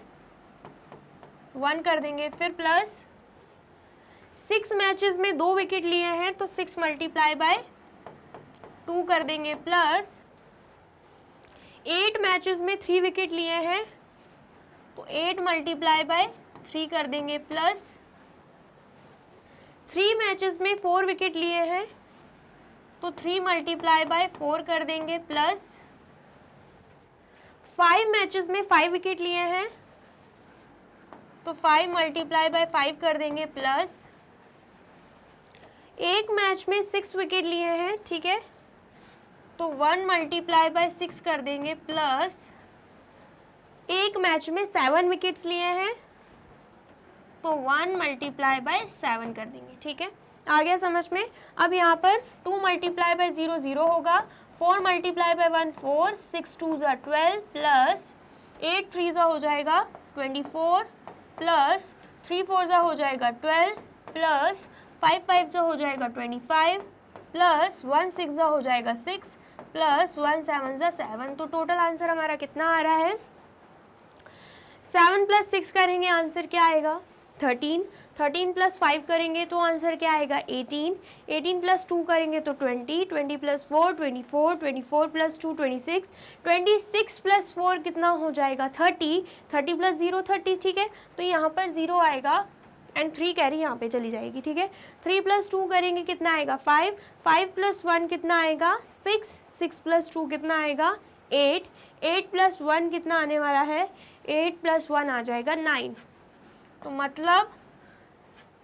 1 कर देंगे, फिर प्लस 6 मैचेस में 2 विकेट लिए हैं तो 6 मल्टीप्लाई बाय 2 कर देंगे, प्लस 8 मैचेस में 3 विकेट लिए हैं तो 8 मल्टीप्लाई बाय 3 कर देंगे, प्लस 3 मैचेस में 4 विकेट लिए हैं तो 3 मल्टीप्लाई बाय 4 कर देंगे, प्लस 5 मैचेस में 5 विकेट लिए हैं तो 5 मल्टीप्लाई बाय 5 कर देंगे, प्लस एक मैच में 6 विकेट लिए हैं, ठीक है, तो 1 मल्टीप्लाई बाय 6 कर देंगे, प्लस एक मैच में 7 विकेट्स लिए हैं तो 1 मल्टीप्लाई बाय 7 कर देंगे, ठीक है। आ गया समझ में? अब यहाँ पर 2 मल्टीप्लाई बाय 0 0 होगा, 4 मल्टीप्लाई बाय 1 4, 6 2 ज़ा 12, प्लस 8 3 ज़ा हो जाएगा 24, प्लस 3 4 ज़ा हो जाएगा 12, प्लस 5 5 ज़ा हो जाएगा 25, प्लस 1 6 ज़ा हो जाएगा 6, प्लस 1 7 ज़ा 7। तो टोटल आंसर हमारा कितना आ रहा है? 7 प्लस 6 करेंगे आंसर क्या आएगा? 13, 13 प्लस 5 करेंगे तो आंसर क्या आएगा? 18, 18 प्लस 2 करेंगे तो 20, 20 प्लस 4 24, 24 प्लस 2 26, 26 प्लस 4 कितना हो जाएगा? 30, 30 प्लस 0 30, ठीक है। तो यहाँ पर 0 आएगा एंड 3 कैरी यहाँ पे चली जाएगी, ठीक है। 3 + 2 करेंगे कितना आएगा 5, 5 + 1 कितना आएगा 6, 6 + 2 कितना आएगा 8, 8 + 1 कितना आने वाला है 8 + 1 आ जाएगा 9। तो मतलब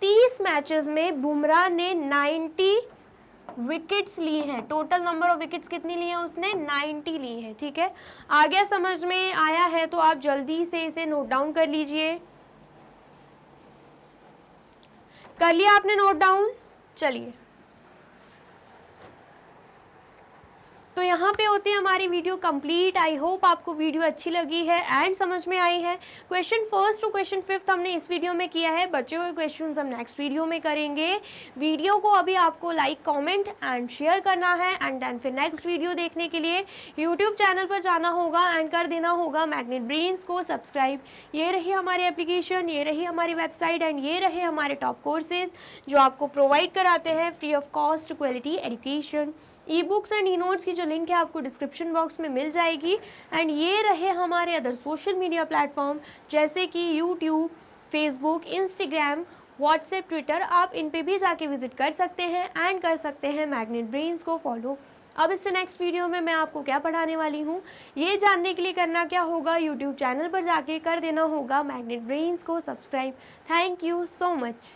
30 मैचेस में बुमराह ने 90 विकेट्स लिए हैं। टोटल नंबर ऑफ विकेट्स कितनी ली हैं उसने 90 ली हैं, ठीक है। आ गया, समझ में आया है तो आप जल्दी से इसे नोट डाउन कर लीजिए। कर लिया आपने नोट डाउन? चलिए, तो यहाँ पे होती है हमारी वीडियो कंप्लीट। आई होप आपको वीडियो अच्छी लगी है एंड समझ में आई है। क्वेश्चन 1 टू क्वेश्चन 5 हमने इस वीडियो में किया है, बचे हुए क्वेश्चंस हम नेक्स्ट वीडियो में करेंगे। वीडियो को अभी आपको लाइक, कमेंट एंड शेयर करना है एंड देन फिर नेक्स्ट वीडियो देखने के लिए यूट्यूब चैनल पर जाना होगा एंड कर देना होगा मैग्नेट ब्रेन्स को सब्सक्राइब। ये रही हमारी एप्लीकेशन, ये रही हमारी वेबसाइट एंड ये रहे हमारे टॉप कोर्सेज जो आपको प्रोवाइड कराते हैं free of cost quality education. E books and e notes की जो लिंक है आपको डिस्क्रिप्शन बॉक्स में मिल जाएगी। एंड ये रहे हमारे अदर सोशल मीडिया प्लेटफॉर्म जैसे कि YouTube, Facebook, Instagram, WhatsApp, Twitter. आप इन पे भी जाके विजिट कर सकते हैं एंड कर सकते हैं मैग्नेट ब्रेन्स को फॉलो। अब इससे नेक्स्ट वीडियो में मैं आपको क्या पढ़ाने वाली हूँ ये जानने के लिए करना क्या होगा, यूट्यूब चैनल पर जाके कर देना होगा मैग्नेट ब्रेन्स को subscribe. Thank you so much.